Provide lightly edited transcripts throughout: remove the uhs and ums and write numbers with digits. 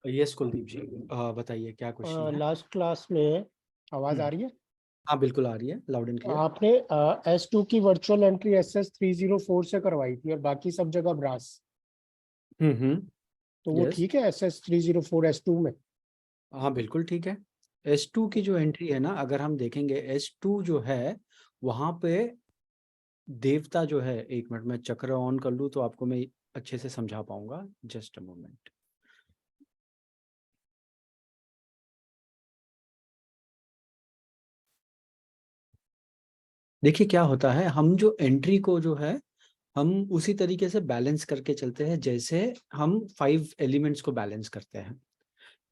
Yes Kuldeep जी, बताइए क्या question है। लास्ट क्लास में आवाज आ हम्म। रही है। हाँ बिल्कुल आ रही है, लाउड एंड क्लियर। आपने S2 की वर्चुअल एंट्री SS304 से करवाई थी और बाकी सब जगह ब्रास। तो वो यस। ठीक है SS304 S2 में। हाँ बिल्कुल ठीक है। S2 की जो एंट्री है ना, अगर हम देखेंगे S2 जो है वहाँ पे देवता जो है, एक मिनट में चक्र ऑन कर लूँ तो आपको मैं अच्छे से समझा पाऊंगा। Just a moment. देखिए क्या होता है, हम जो एंट्री को जो है हम उसी तरीके से बैलेंस करके चलते हैं जैसे हम 5 एलिमेंट्स को बैलेंस करते हैं।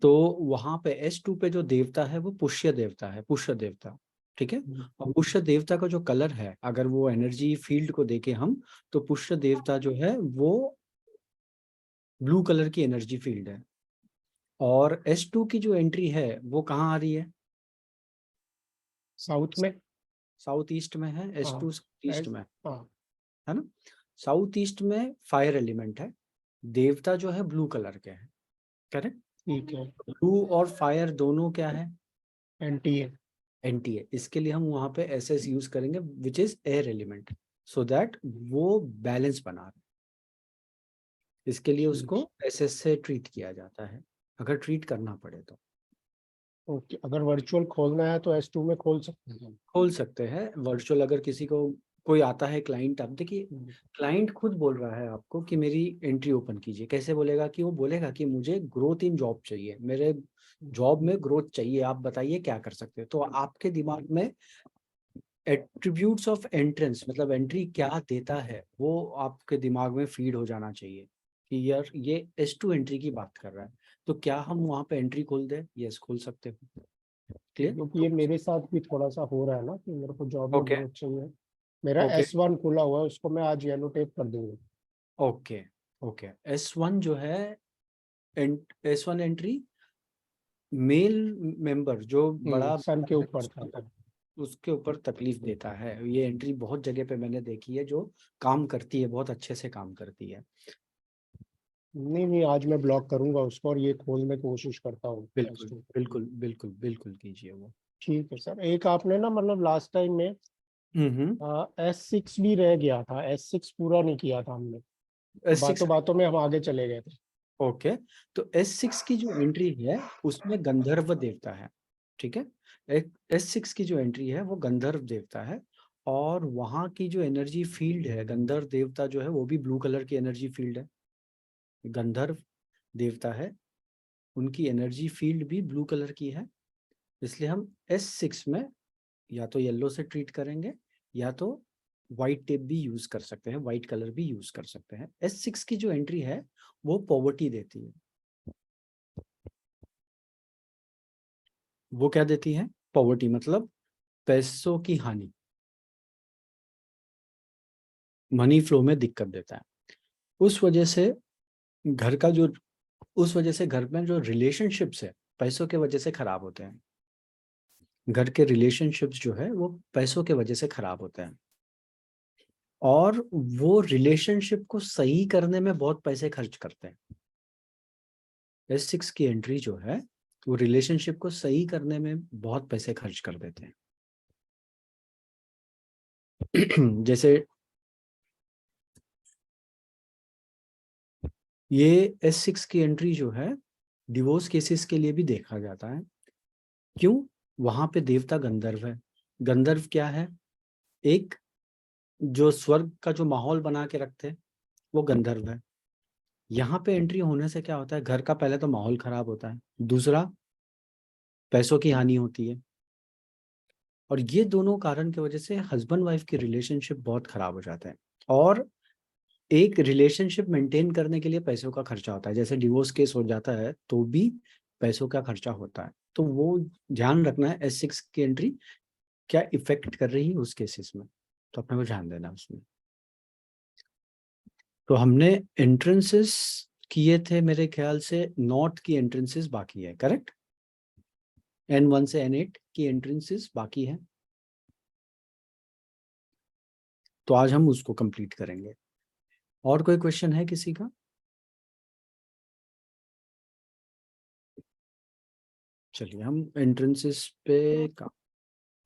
तो वहां पे S2 पे जो देवता है वो पुष्य देवता है, पुष्य देवता। ठीक है। और पुष्य देवता का जो कलर है, अगर वो एनर्जी फील्ड को देखें हम, तो पुष्य देवता जो है वो ब्लू कलर की एनर्जी फील्ड है। और S2 की जो एंट्री है वो कहाँ आ रही है? साउथ में। साउथ ईस्ट में है। हाँ। S2 साउथ ईस्ट एस में हाँ। है ना। साउथ ईस्ट में फायर एलिमेंट है। देवता जो है ब्लू कलर के हैं। करेक्ट। ठीक है। ब्लू और फायर दोनों क्या है? एंटी है। एंटी है। इसके लिए हम वहां पे एस एस यूज करेंगे, which is air element, so that वो बैलेंस बना रहे। इसके लिए ठीक। उसको एस एस से ट्रीट किया जाता है, अगर ट्रीट करना पड़े तो। ओके, अगर वर्चुअल खोलना है तो S2 में खोल सकते हैं। खोल सकते हैं वर्चुअल। अगर किसी को कोई आता है क्लाइंट, आप देखिए क्लाइंट खुद बोल रहा है आपको कि मेरी एंट्री ओपन कीजिए। कैसे बोलेगा? कि वो बोलेगा कि मुझे ग्रोथ इन जॉब चाहिए, मेरे जॉब में ग्रोथ चाहिए, आप बताइए क्या कर सकते हैं। तो आपके दिमाग में एट्रीब्यूट्स ऑफ एंट्रेंस, मतलब एंट्री क्या देता है, वो आपके दिमाग में फीड हो जाना चाहिए कि यार ये S2 एंट्री की बात कर रहा है। तो क्या हम वहां पे एंट्री खोल दें? यस, खोल सकते हो। क्लियर। क्योंकि ये मेरे साथ भी थोड़ा सा हो रहा है ना कि मेरे को जॉब में ओके। ग्रोथ चाहिए। मेरा ओके। S1 खुला हुआ है, उसको मैं आज येलो टेप कर दूंगा। ओके। ओके। S1 जो है, S1 एंट्री मेल मेंबर जो बड़ा सन के है, ऊपर था। उसके ऊपर तकलीफ देता है। ये एंट्री बहुत जगह पे मैंने देखी है जो काम करती है, बहुत अच्छे से काम करती है। नहीं नहीं, आज मैं ब्लॉक करूंगा उसको और ये खोलने की कोशिश करता हूँ बिल्कुल S2। बिल्कुल बिल्कुल बिल्कुल कीजिए वो। ठीक है सर। एक आपने ना मतलब लास्ट टाइम में हम्म। S6 भी रह गया था, S6 पूरा नहीं किया था हमने। S6। बातों बातों में हम आगे चले गए थे। ओके। तो S6 की जो एंट्री है उसमें गंधर्व देवता है। ठीक है। एक S6 की जो एंट्री है वो गंधर्व देवता है। और वहाँ की जो एनर्जी फील्ड है, गंधर्व देवता जो है वो भी ब्लू कलर की एनर्जी फील्ड है। गंधर्व देवता है, उनकी एनर्जी फील्ड भी ब्लू कलर की है। इसलिए हम S6 में या तो येलो से ट्रीट करेंगे, या तो वाइट टेप भी यूज कर सकते हैं, वाइट कलर भी यूज कर सकते हैं। S6 की जो एंट्री है वो पॉवर्टी देती है। वो क्या देती है? पॉवर्टी मतलब पैसों की हानि, मनी फ्लो में दिक्कत देता है। उस वजह से घर का जो उस वजह से घर में जो रिलेशनशिप्स है पैसों के वजह से खराब होते हैं। घर के रिलेशनशिप्स जो है वो पैसों के वजह से खराब होते हैं। और वो रिलेशनशिप को सही करने में बहुत पैसे खर्च करते हैं। S6 की एंट्री जो है वो रिलेशनशिप को सही करने में बहुत पैसे खर्च कर देते हैं। जैसे ये S6 की एंट्री जो है डिवोर्स केसेस के लिए भी देखा जाता है। क्यों? वहां पे देवता गंधर्व है। गंधर्व क्या है? एक जो स्वर्ग का जो माहौल बना के रखते हैं, वो गंधर्व है। यहाँ पे एंट्री होने से क्या होता है? घर का पहले तो माहौल खराब होता है, दूसरा पैसों की हानि होती है। और ये दोनों कारण की वजह से हस्बैंड वाइफ की रिलेशनशिप बहुत खराब हो जाता है। और एक रिलेशनशिप मेंटेन करने के लिए पैसों का खर्चा होता है। जैसे डिवोर्स केस हो जाता है तो भी पैसों का खर्चा होता है। तो वो ध्यान रखना है S6 की एंट्री क्या इफेक्ट कर रही है उस केसेस में, तो अपने को ध्यान देना है उसमें। तो हमने एंट्रेंसेस किए थे, मेरे ख्याल से नॉर्थ की एंट्रेंसेस बाकी है, करेक्ट। N1 से N8 की एंट्रेंसेस बाकी है। तो आज हम उसको कंप्लीट करेंगे। और कोई क्वेश्चन है किसी का? चलिए हम एंट्रेंसेस पे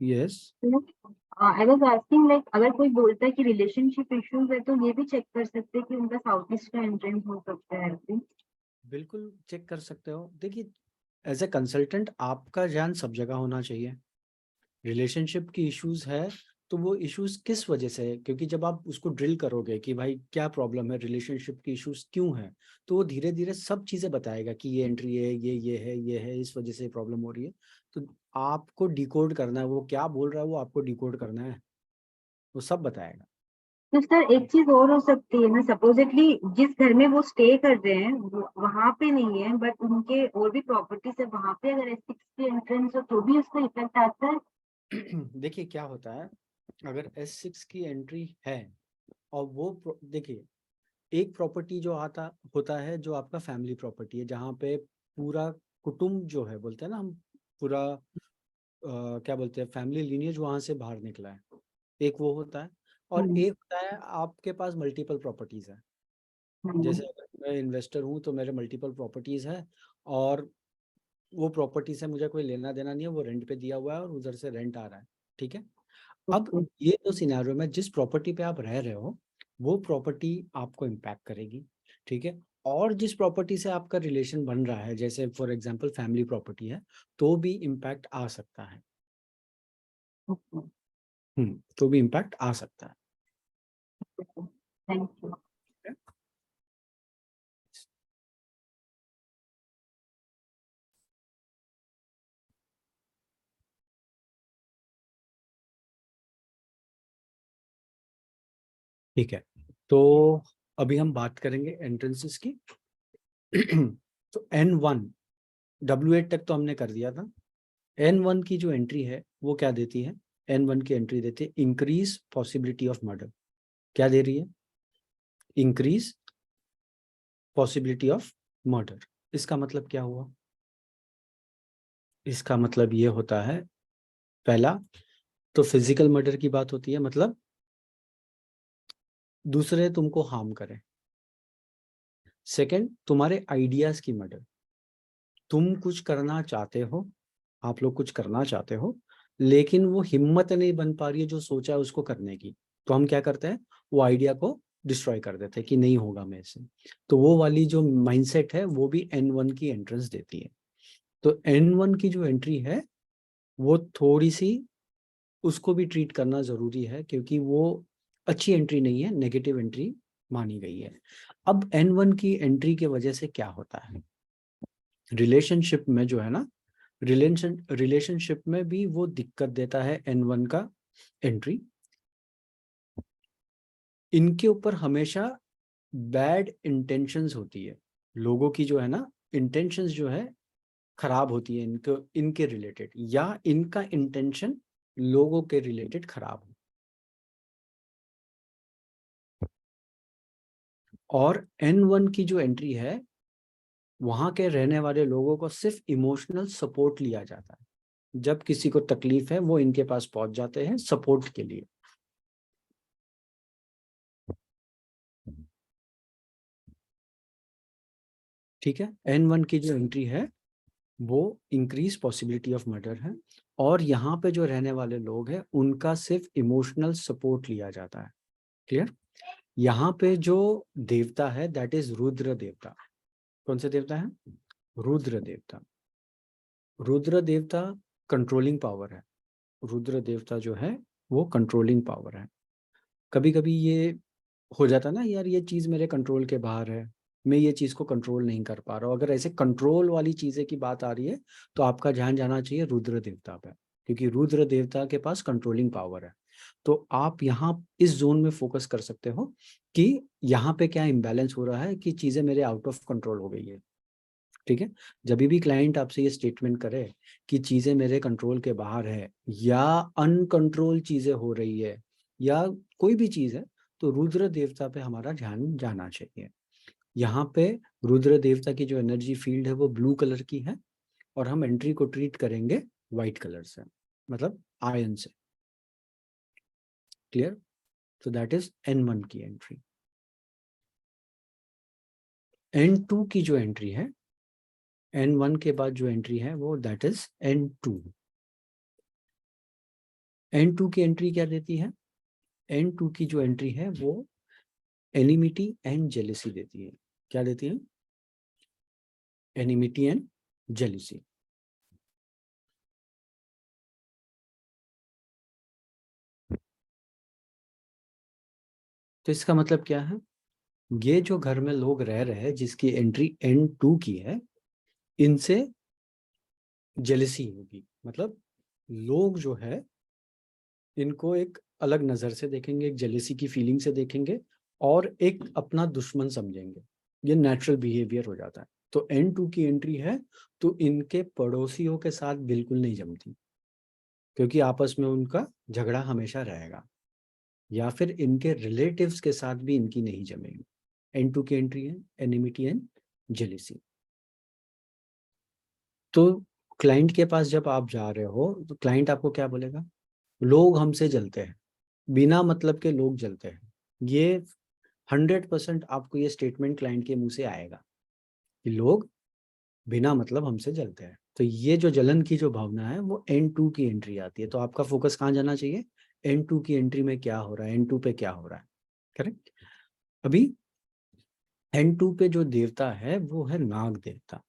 yes I was asking like अगर कोई बोलता है कि रिलेशनशिप इश्यूज है तो ये भी चेक कर सकते हैं कि उनका साउथ ईस्ट का एंट्रेंस हो सकता है ऐसे। बिल्कुल चेक कर सकते हो। देखिए एज ए कंसल्टेंट आपका ध्यान सब जगह होना चाहिए। रिलेशनशिप की इश्यूज है तो वो इश्यूज किस वजह से है, क्योंकि जब आप उसको ड्रिल करोगे कि भाई क्या प्रॉब्लम है, रिलेशनशिप की इश्यूज क्यों है, तो वो धीरे धीरे सब चीजें बताएगा कि ये एंट्री है, ये है, इस वजह से प्रॉब्लम हो रही है। तो आपको डिकोड करना है, वो क्या बोल रहा है वो आपको डिकोड करना है, वो सब बताएगा। तो सर एक चीज और हो सकती है ना, सपोजिटली जिस घर में वो स्टे कर रहे हैं वहां पे नहीं है बट उनके और भी प्रॉपर्टीज है, वहां पे अगर S6 की एंट्रेंस हो तो भी उसका इफेक्ट आता है। देखिए क्या होता है, अगर S6 की एंट्री है और वो देखिए एक प्रॉपर्टी जो आता होता है जो आपका फैमिली प्रॉपर्टी है, जहाँ पे पूरा कुटुंब जो है, बोलते हैं ना हम, पूरा क्या बोलते हैं, फैमिली लीनिएज वहां से बाहर निकला है, एक वो होता है। और हम्म, एक होता है आपके पास मल्टीपल प्रॉपर्टीज है। हम्म, जैसे अगर मैं इन्वेस्टर हूँ तो मेरे मल्टीपल प्रॉपर्टीज है, और वो प्रॉपर्टी से मुझे कोई लेना देना नहीं है, वो रेंट पे दिया हुआ है और उधर से रेंट आ रहा है, ठीक है। अब ओके, ये तो सिनेरियो में जिस प्रॉपर्टी पे आप रह रहे हो वो प्रॉपर्टी आपको इम्पैक्ट करेगी, ठीक है। और जिस प्रॉपर्टी से आपका रिलेशन बन रहा है, जैसे फॉर एग्जांपल फैमिली प्रॉपर्टी है, तो भी इम्पैक्ट आ सकता है। ओके, तो भी इम्पैक्ट आ सकता है। Thank you. ठीक है, तो अभी हम बात करेंगे एंट्रेंसेस की। तो N1 W8 तक तो हमने कर दिया था। N1 की जो एंट्री है वो क्या देती है, N1 की एंट्री देती है इंक्रीज पॉसिबिलिटी ऑफ मर्डर। क्या दे रही है, इंक्रीज पॉसिबिलिटी ऑफ मर्डर। इसका मतलब क्या हुआ, इसका मतलब ये होता है, पहला तो फिजिकल मर्डर की बात होती है, मतलब दूसरे तुमको हार्म करें। सेकंड, तुम्हारे आइडियाज की मर्डर, तुम कुछ करना चाहते हो, आप लोग कुछ करना चाहते हो लेकिन वो हिम्मत नहीं बन पा रही है जो सोचा है उसको करने की, तो हम क्या करते हैं, वो आइडिया को डिस्ट्रॉय कर देते हैं कि नहीं होगा मेरे से। तो वो वाली जो माइंडसेट है वो भी N1 की एंट्रेंस देती है। तो N1 की जो एंट्री है वो थोड़ी सी, उसको भी ट्रीट करना जरूरी है क्योंकि वो अच्छी एंट्री नहीं है, नेगेटिव एंट्री मानी गई है। अब N1 की एंट्री के वजह से क्या होता है, रिलेशनशिप में जो है ना, रिलेशनशिप में भी वो दिक्कत देता है N1 का एंट्री। इनके ऊपर हमेशा बैड इंटेंशंस होती है, लोगों की जो है ना इंटेंशंस जो है खराब होती है इनके इनके रिलेटेड, या इनका इंटेंशन लोगों के रिलेटेड खराब हो। और N1 की जो एंट्री है, वहां के रहने वाले लोगों को सिर्फ इमोशनल सपोर्ट लिया जाता है, जब किसी को तकलीफ है वो इनके पास पहुंच जाते हैं सपोर्ट के लिए। ठीक है, N1 की जो एंट्री है वो इंक्रीज पॉसिबिलिटी ऑफ मर्डर है, और यहाँ पे जो रहने वाले लोग हैं उनका सिर्फ इमोशनल सपोर्ट लिया जाता है। क्लियर। यहाँ पे जो देवता है दैट इज रुद्र देवता। कौन से देवता है, रुद्र देवता। रुद्र देवता कंट्रोलिंग पावर है। रुद्र देवता जो है वो कंट्रोलिंग पावर है। कभी कभी ये हो जाता है ना, यार ये चीज मेरे कंट्रोल के बाहर है, मैं ये चीज को कंट्रोल नहीं कर पा रहा हूँ। अगर ऐसे कंट्रोल वाली चीजें की बात आ रही है तो आपका ध्यान जाना चाहिए रुद्र देवता पे, क्योंकि रुद्र देवता के पास कंट्रोलिंग पावर है। तो आप यहाँ इस जोन में फोकस कर सकते हो कि यहाँ पे क्या इम्बैलेंस हो रहा है, कि चीजें मेरे आउट ऑफ कंट्रोल हो गई है। ठीक है, जब भी क्लाइंट आपसे ये स्टेटमेंट करे कि चीजें मेरे कंट्रोल के बाहर है, या अनकंट्रोल चीजें हो रही है, या कोई भी चीज है, तो रुद्र देवता पे हमारा ध्यान जाना चाहिए। यहाँ पे रुद्र देवता की जो एनर्जी फील्ड है वो ब्लू कलर की है, और हम एंट्री को ट्रीट करेंगे व्हाइट कलर से, मतलब आयन से। क्लियर। तो दैट इज N1 की एंट्री। N2 की जो एंट्री है, N1 के बाद जो एंट्री है वो दैट इज N2। N2 की एंट्री क्या देती है? N2 की जो एंट्री है वो एनिमिटी एंड जेलिसी देती है। क्या देती है? Enmity and jealousy. तो इसका मतलब क्या है? ये जो घर में लोग रह रहे हैं जिसकी एंट्री N2 की है, इनसे जेलिसी होगी। मतलब लोग जो है इनको एक अलग नजर से देखेंगे, एक जेलिसी की फीलिंग से देखेंगे और एक अपना दुश्मन समझेंगे। ये नेचुरल बिहेवियर हो जाता है। तो N2 की एंट्री है तो इनके पड़ोसियों के साथ बिल्कुल नहीं जमती, क्योंकि आपस में उनका झगड़ा हमेशा रहेगा, या फिर इनके रिलेटिव्स के साथ भी इनकी नहीं जमेगी। N2 की एंट्री है एनिमिटी एंड जेलिसी। तो क्लाइंट के पास जब आप जा रहे हो तो क्लाइंट आपको क्या बोलेगा? लोग हमसे जलते हैं, बिना मतलब के लोग जलते हैं। ये 100% आपको ये स्टेटमेंट क्लाइंट के मुंह से आएगा कि लोग बिना मतलब हमसे जलते हैं। तो ये जो जलन की जो भावना है वो N2 की एंट्री आती है। तो आपका फोकस कहाँ जाना चाहिए? N2 की एंट्री में क्या हो रहा है, N2 पे क्या हो रहा है। करेक्ट। अभी N2 पे जो देवता है वो है नाग देवता।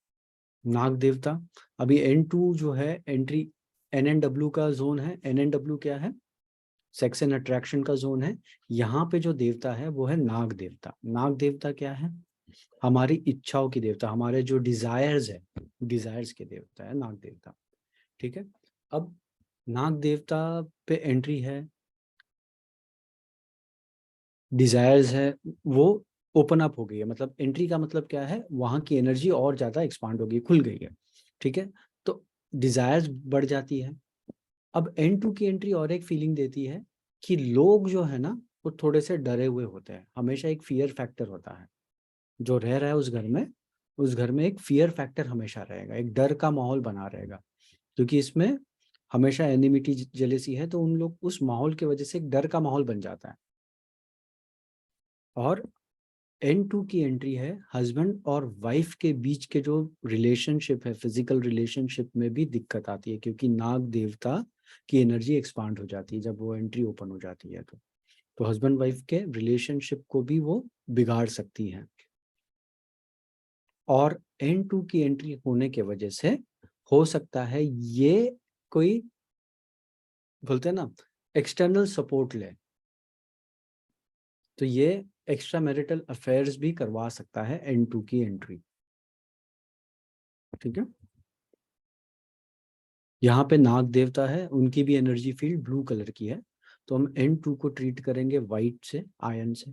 नाग देवता। अभी N2 जो है एंट्री NNW का जोन है। NNW क्या है? सेक्स एंड अट्रैक्शन का जोन है। यहाँ पे जो देवता है वो है नाग देवता। नाग देवता क्या है? हमारी इच्छाओं की देवता, हमारे जो डिजायर्स है, डिजायर्स के देवता है नाग देवता। ठीक है। अब नाग देवता पे एंट्री है, डिजायर्स है, वो ओपन अप हो गई है। मतलब एंट्री का मतलब क्या है? वहां की एनर्जी और ज्यादा एक्सपांड हो गई, खुल गई है। ठीक है। तो डिजायर्स बढ़ जाती है। अब N2 की एंट्री और एक फीलिंग देती है कि लोग जो है ना वो थोड़े से डरे हुए होते हैं। हमेशा एक फियर फैक्टर होता है। जो रह रहा है उस घर में, उस घर में एक फियर फैक्टर हमेशा रहेगा, एक डर का माहौल बना रहेगा, क्योंकि इसमें हमेशा एनिमिटी जेलेसी है। तो उन लोग उस माहौल की वजह से एक डर का माहौल बन जाता है। और N2 की एंट्री है हस्बैंड और वाइफ के बीच के जो रिलेशनशिप है, फिजिकल रिलेशनशिप में भी दिक्कत आती है, क्योंकि नाग देवता की एनर्जी एक्सपांड हो जाती है जब वो एंट्री ओपन हो जाती है। तो हस्बैंड वाइफ के रिलेशनशिप को भी वो बिगाड़ सकती हैं। और N2 की एंट्री होने के वजह से हो सकता है ये कोई, बोलते हैं ना, एक्सटर्नल सपोर्ट ले। तो ये एक्स्ट्रा मैरिटल अफेयर्स भी करवा सकता है N2 की एंट्री। ठीक है। यहाँ पे नाग देवता है, उनकी भी एनर्जी फील्ड ब्लू कलर की है। तो हम N2 को ट्रीट करेंगे वाइट से, आयन से।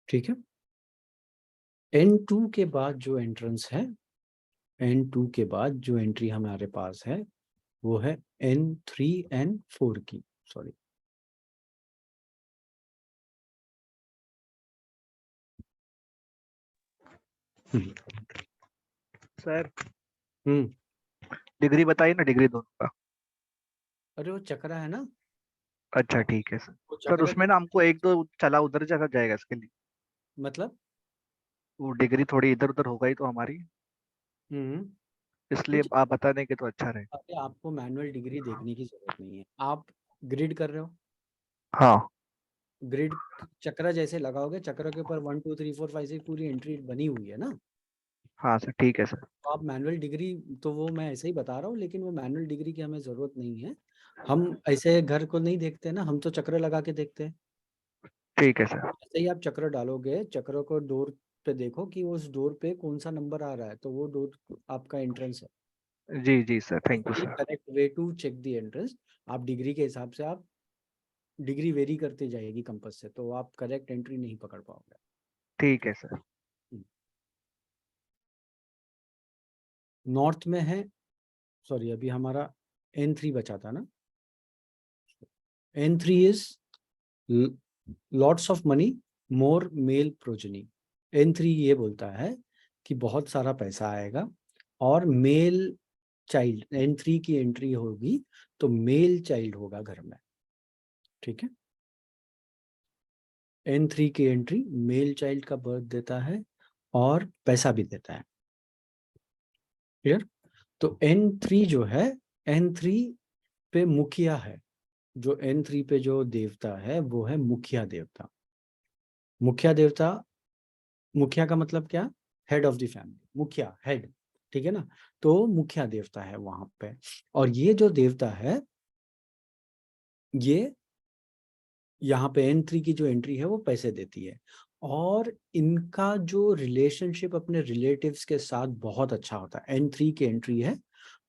ठीक है। N2 के बाद जो एंट्रेंस है, N2 के बाद जो एंट्री हमारे पास है वो है N3 N4 की। सॉरी, सर हम्म। डिग्री बताइए ना, डिग्री दोनों का। अरे वो चक्रा है ना, अच्छा ठीक है सर। वो सर चक्र उसमें ना हमको एक दो चला उधर जगह जाएगा इसके लिए। मतलब। वो डिग्री थोड़ी इधर उधर हो गई तो हमारी, हम्म। इसलिए कुछ, आप बता देंगे तो अच्छा रहे। अरे आपको मैनुअल डिग्री देखने की जरूरत नहीं है। आप ग्रिड कर रहे हो, हाँ। ग्रिड चक्र जैसे लगाओगे, चक्र के ऊपर 1 2 3 4 5 6 पूरी एंट्री बनी हुई है ना। हाँ सर ठीक है सर। तो आप मैनुअल डिग्री, तो वो मैं ऐसे ही बता रहा हूँ, लेकिन वो मैनुअल डिग्री की हमें जरूरत नहीं है। हम ऐसे घर को नहीं देखते ना, हम तो चक्र लगा के देखते हैं। ठीक है सर। जैसे ही आप चक्र डालोगे, चक्र को डोर पे देखो कि उस डोर पे कौन सा नंबर आ रहा है, तो वो डोर आपका एंट्रेंस है। जी जी sir, thank you very sir. Correct way to check the entrance. आप डिग्री के हिसाब से, आप डिग्री वेरी करते जाएगी कंपास से, तो आप करेक्ट एंट्री नहीं पकड़ पाओगे। ठीक है सर। नॉर्थ में है, सॉरी अभी हमारा N3 बचा था ना। N3 is lots of money, more male progeny. N3 ये बोलता है कि बहुत सारा पैसा आएगा और मेल चाइल्ड, N3 की एंट्री होगी तो मेल चाइल्ड होगा घर में। ठीक है। N3 की एंट्री मेल चाइल्ड का बर्थ देता है और पैसा भी देता है। क्लियर? तो N3 जो है, N3 पे मुखिया है, जो N3 पे जो देवता है वो है मुखिया देवता। मुखिया देवता, मुखिया का मतलब क्या? हेड ऑफ द फैमिली, मुखिया, हेड, ठीक है ना? तो मुखिया देवता है वहां पे। और ये जो देवता है, ये यहाँ पे N3 की जो एंट्री है वो पैसे देती है। और इनका जो रिलेशनशिप अपने रिलेटिव्स के साथ बहुत अच्छा होता है। N3 की एंट्री है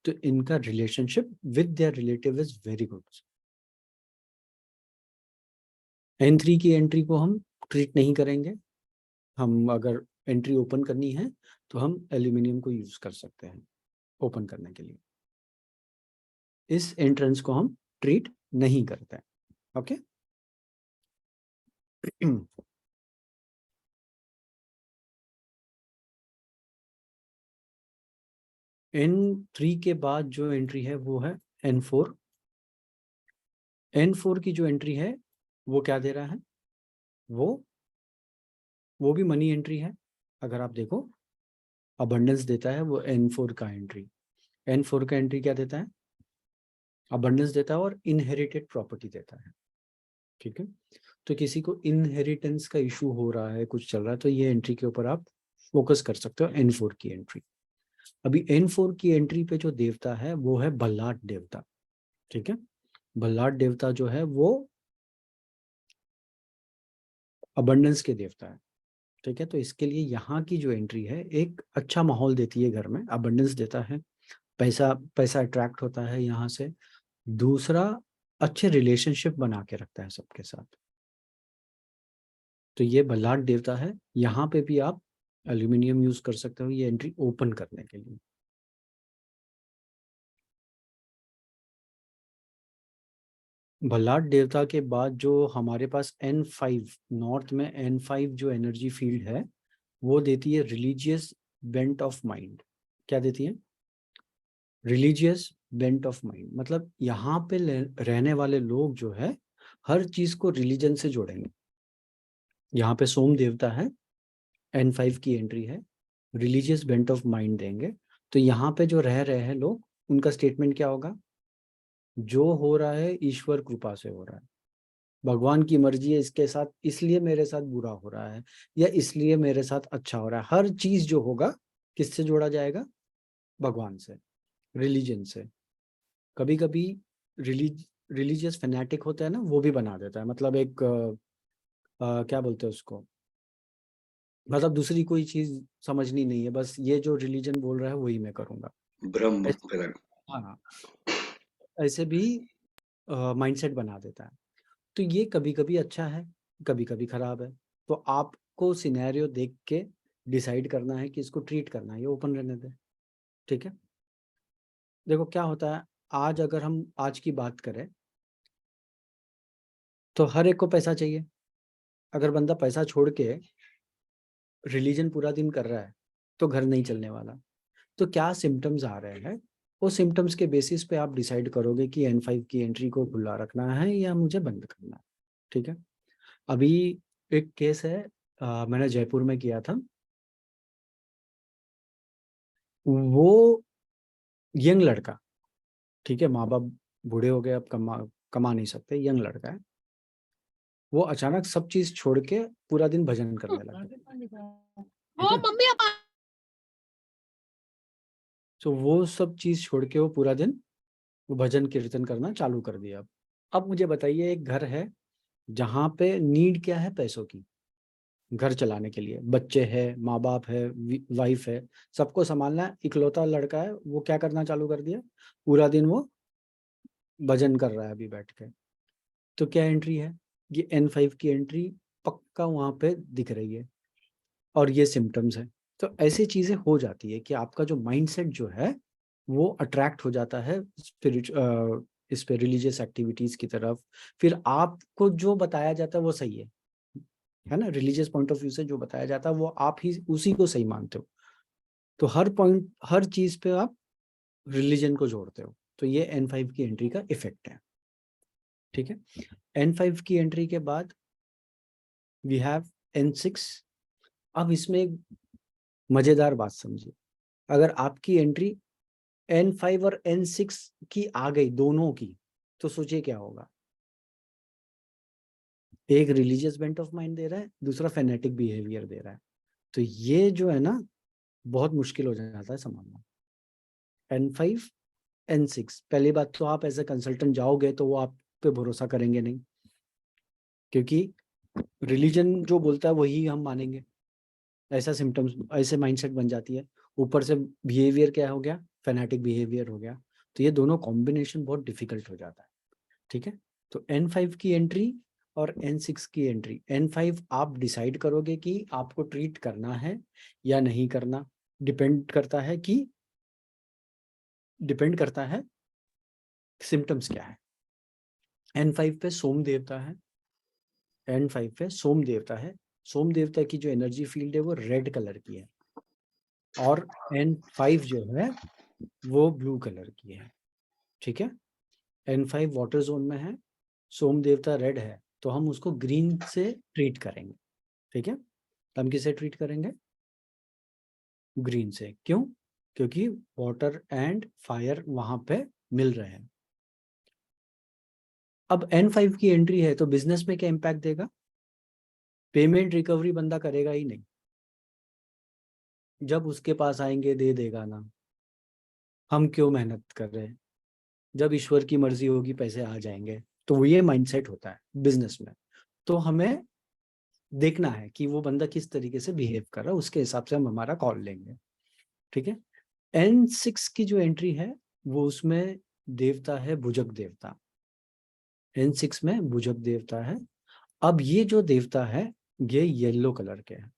तो इनका relationship with their relative is very good. N3 की एंट्री को हम ट्रीट नहीं करेंगे। हम अगर एंट्री ओपन करनी है तो हम एल्यूमिनियम को यूज कर सकते हैं ओपन करने के लिए। इस एंट्रेंस को हम ट्रीट नहीं करते हैं। ओके। N3 के बाद जो एंट्री है वो है N4। N4 की जो एंट्री है वो क्या दे रहा है? वो भी मनी एंट्री है। अगर आप देखो, अबंडेंस देता है वो N4 का एंट्री। N4 का एंट्री क्या देता है? अबंडेंस देता है और इनहेरिटेड प्रॉपर्टी देता है। ठीक है। तो किसी को इनहेरिटेंस का इशू हो रहा है, कुछ चल रहा है, तो ये एंट्री के ऊपर आप फोकस कर सकते हो, N4 की एंट्री। अभी N4 की एंट्री पे जो देवता है वो है बल्लाट देवता। ठीक है। बल्लाट देवता जो है वो अबंडेंस के देवता है। ठीक है। तो इसके लिए यहाँ की जो एंट्री है एक अच्छा माहौल देती है, घर में अबंडेंस देता है, पैसा पैसा अट्रैक्ट होता है यहाँ से। दूसरा, अच्छे रिलेशनशिप बना के रखता है सबके साथ। तो ये बल्लाट देवता है। यहाँ पे भी आप एल्यूमिनियम यूज कर सकते हो ये एंट्री ओपन करने के लिए। बल्लाट देवता के बाद जो हमारे पास N5, नॉर्थ में N5 जो एनर्जी फील्ड है वो देती है रिलीजियस बेंट ऑफ माइंड। क्या देती है? Religious bent of mind. मतलब यहाँ पे रहने वाले लोग जो है हर चीज को रिलीजन से जोड़ेंगे। यहाँ पे सोम देवता है, N5 की एंट्री है, रिलीजियस बेंट ऑफ माइंड देंगे। तो यहाँ पे जो रह रहे हैं लोग, उनका स्टेटमेंट क्या होगा? जो हो रहा है ईश्वर कृपा से हो रहा है, भगवान की मर्जी है इसके साथ, इसलिए मेरे साथ बुरा हो रहा है या इसलिए मेरे साथ अच्छा हो रहा है। हर चीज जो होगा किससे जोड़ा जाएगा? भगवान से, रिलीजन से। कभी कभी रिलीजियस फैनेटिक होता है ना, वो भी बना देता है। मतलब एक क्या बोलते हैं उसको, मतलब दूसरी कोई चीज समझनी नहीं है, बस ये जो रिलीजन बोल रहा है वही मैं करूंगा। ब्रह्म ऐसे, फिर हाँ, ऐसे भी माइंडसेट बना देता है। तो ये कभी कभी अच्छा है, कभी कभी खराब है। तो आपको सिनेरियो देख के डिसाइड करना है कि इसको ट्रीट करना है या ओपन रहने दें। ठीक है। देखो क्या होता है, आज अगर हम आज की बात करें तो हर एक को पैसा चाहिए। अगर बंदा पैसा छोड़ के रिलीजन पूरा दिन कर रहा है तो घर नहीं चलने वाला। तो क्या सिम्टम्स आ रहे हैं, वो सिम्टम्स के बेसिस पे आप डिसाइड करोगे कि N5 की एंट्री को खुला रखना है या मुझे बंद करना है। ठीक है। अभी एक केस है, मैंने जयपुर में किया था। वो यंग लड़का, ठीक है, माँ बाप बूढ़े हो गए, अब कमा नहीं सकते, यंग लड़का है। वो अचानक सब चीज छोड़ के पूरा दिन भजन करने लगा। ठीक है। तो वो सब चीज छोड़ के वो पूरा दिन वो भजन कीर्तन करना चालू कर दिया। अब मुझे बताइए, एक घर है जहाँ पे नीड क्या है? पैसों की। घर चलाने के लिए बच्चे हैं, माँ बाप है, वाइफ है, सबको संभालना है। इकलौता लड़का है, वो क्या करना चालू कर दिया? पूरा दिन वो भजन कर रहा है अभी बैठ के। तो क्या एंट्री है? ये N5 की एंट्री पक्का वहां पे दिख रही है और ये सिम्टम्स है। तो ऐसी चीजें हो जाती है कि आपका जो माइंडसेट जो है वो अट्रैक्ट हो जाता है इस पे रिलीजियस एक्टिविटीज की तरफ। फिर आपको जो बताया जाता है वो सही है ना? रिलीजियस पॉइंट ऑफ व्यू से जो बताया जाता है वो आप ही उसी को सही मानते हो। तो हर पॉइंट, हर चीज पे आप रिलीजन को जोड़ते हो। तो ये N5 की एंट्री का इफेक्ट है। ठीक है। N5 की एंट्री के बाद वी हैव N6। अब इसमें एक मजेदार बात समझिए, अगर आपकी एंट्री N5 और N6 की आ गई दोनों की, तो सोचिए क्या होगा। एक religious bent of mind they रहा है, दूसरा फेनेटिक बिहेवियर दे रहा है। तो ये जो है ना बहुत मुश्किल हो जाता है संभालना। N5 N6, पहली बात तो आप एज ए कंसल्टेंट जाओगे तो वो आप पे भरोसा करेंगे नहीं, क्योंकि रिलीजन जो बोलता है वही हम मानेंगे, ऐसा सिम्टम्स, ऐसे माइंडसेट बन जाती है। ऊपर से बिहेवियर क्या हो गया, फेनेटिक बिहेवियर हो गया। तो ये दोनों कॉम्बिनेशन बहुत डिफिकल्ट हो जाता है। ठीक है, तो N5 की एंट्री और N6 की एंट्री, N5 आप डिसाइड करोगे कि आपको ट्रीट करना है या नहीं करना, डिपेंड करता है सिम्टम्स क्या है। N5 पे सोम देवता है, N5 पे सोम देवता है। सोम देवता की जो एनर्जी फील्ड है वो रेड कलर की है, और N5 जो है वो ब्लू कलर की है। ठीक है, N5 वाटर जोन में है, सोम देवता रेड है, तो हम उसको ग्रीन से ट्रीट करेंगे। ठीक है, हम किसे ट्रीट करेंगे, ग्रीन से। क्यों, क्योंकि वाटर एंड फायर वहां पे मिल रहे हैं। अब N5 की एंट्री है तो बिजनेस में क्या इम्पैक्ट देगा, पेमेंट रिकवरी बंदा करेगा ही नहीं, जब उसके पास आएंगे दे देगा ना, हम क्यों मेहनत कर रहे हैं, जब ईश्वर की मर्जी होगी पैसे आ जाएंगे। तो ये माइंडसेट होता है बिजनेस में। तो हमें देखना है कि वो बंदा किस तरीके से बिहेव कर रहा है, उसके हिसाब से हम हमारा कॉल लेंगे। ठीक है, N6 की जो एंट्री है वो उसमें देवता है भुजग देवता, N6 में भुजग देवता है। अब ये जो देवता है ये येलो कलर के है।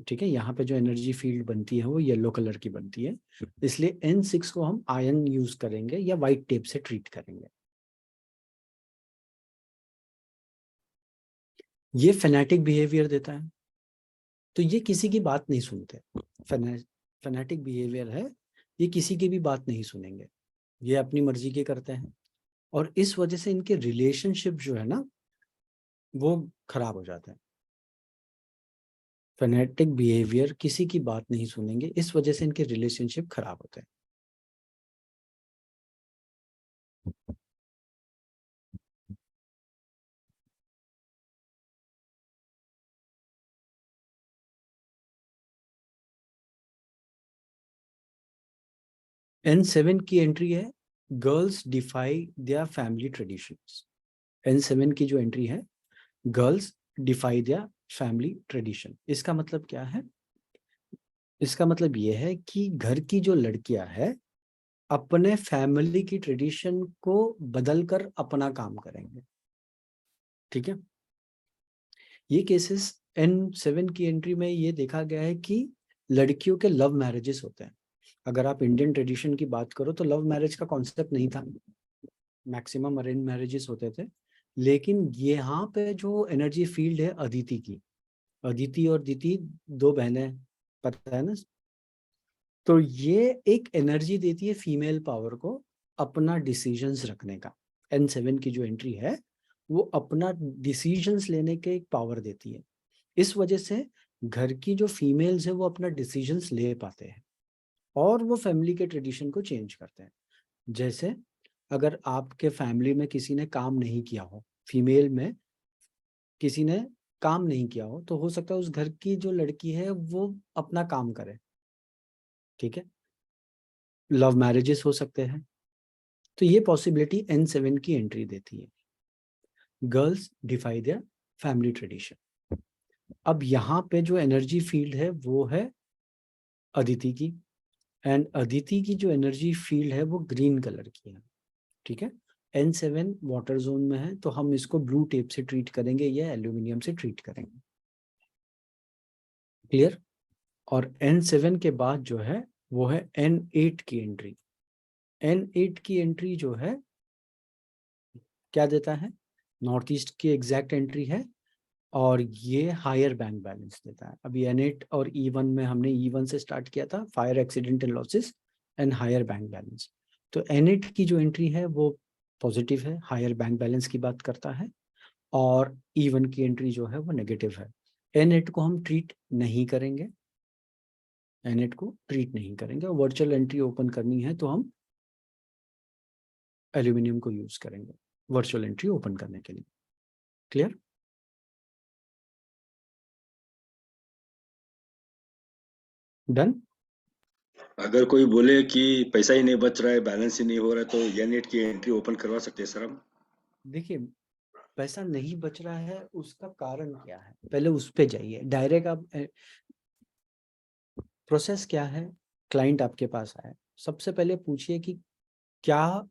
ठीक है, यहाँ पे जो एनर्जी फील्ड बनती है वो येलो कलर की बनती है, इसलिए N6 को हम आयन यूज करेंगे या व्हाइट टेप से ट्रीट करेंगे। ये फेनेटिक बिहेवियर देता है, तो ये किसी की बात नहीं सुनते। फेनेटिक बिहेवियर है, ये किसी की भी बात नहीं सुनेंगे, ये अपनी मर्जी के करते हैं, और इस वजह से इनके रिलेशनशिप जो है ना वो खराब हो जाते हैं। फेनेटिक बिहेवियर, किसी की बात नहीं सुनेंगे, इस वजह से इनके रिलेशनशिप खराब होते हैं। N7 की एंट्री है, girls defy their family traditions. N7 की जो एंट्री है, girls defy their family tradition. इसका मतलब क्या है, इसका मतलब ये है कि घर की जो लड़कियां है अपने फैमिली की ट्रेडिशन को बदलकर अपना काम करेंगे। ठीक है, ये केसेस N7 की एंट्री में ये देखा गया है कि लड़कियों के लव मैरिजेस होते हैं। अगर आप इंडियन ट्रेडिशन की बात करो तो लव मैरिज का कॉन्सेप्ट नहीं था, मैक्सिमम अरेंज मैरिजेस होते थे। लेकिन यहाँ पे जो एनर्जी फील्ड है अदिति की, अदिति और दिति दो बहनें, पता है ना, तो ये एक एनर्जी देती है फीमेल पावर को अपना डिसीजंस रखने का। N7 की जो एंट्री है वो अपना डिसीजंस लेने के एक पावर देती है, इस वजह से घर की जो फीमेल्स है वो अपना डिसीजंस ले पाते हैं और वो फैमिली के ट्रेडिशन को चेंज करते हैं। जैसे अगर आपके फैमिली में किसी ने काम नहीं किया हो, फीमेल में किसी ने काम नहीं किया हो, तो हो सकता है उस घर की जो लड़की है वो अपना काम करे। ठीक है, लव मैरिजेस हो सकते हैं, तो ये पॉसिबिलिटी N7 की एंट्री देती है। Girls defy their family tradition. अब यहाँ पे जो एनर्जी फील्ड है वो है अदिति की, एंड अदिति की जो एनर्जी फील्ड है वो ग्रीन कलर की है। ठीक है, N7 वाटर जोन में है, तो हम इसको ब्लू टेप से ट्रीट करेंगे या एल्यूमिनियम से ट्रीट करेंगे। क्लियर। और N7 के बाद जो है वो है N8 की एंट्री। N8 की एंट्री जो है क्या देता है, नॉर्थ ईस्ट की एग्जैक्ट एंट्री है, और ये हायर बैंक बैलेंस देता है। अभी N8 और E1 में हमने E1 से स्टार्ट किया था, fire accident and losses and higher bank balance. तो N8 की जो एंट्री है वो पॉजिटिव है, हायर बैंक बैलेंस की बात करता है, और E1 की एंट्री जो है वो नेगेटिव है। N8 को हम ट्रीट नहीं करेंगे, N8 को ट्रीट नहीं करेंगे। वर्चुअल एंट्री ओपन करनी है तो हम एल्यूमिनियम को यूज करेंगे वर्चुअल एंट्री ओपन करने के लिए। क्लियर? डन? अगर कोई बोले कि पैसा ही नहीं बच रहा है, बैलेंस ही नहीं हो रहा है, तो N8 की एंट्री ओपन करवा सकते हैं सर हम? देखिए, पैसा नहीं बच रहा है उसका कारण क्या है, पहले उस पे जाइए। डायरेक्ट आप प्रोसेस क्या है, क्लाइंट आपके पास आए, सबसे पहले पूछिए कि क्या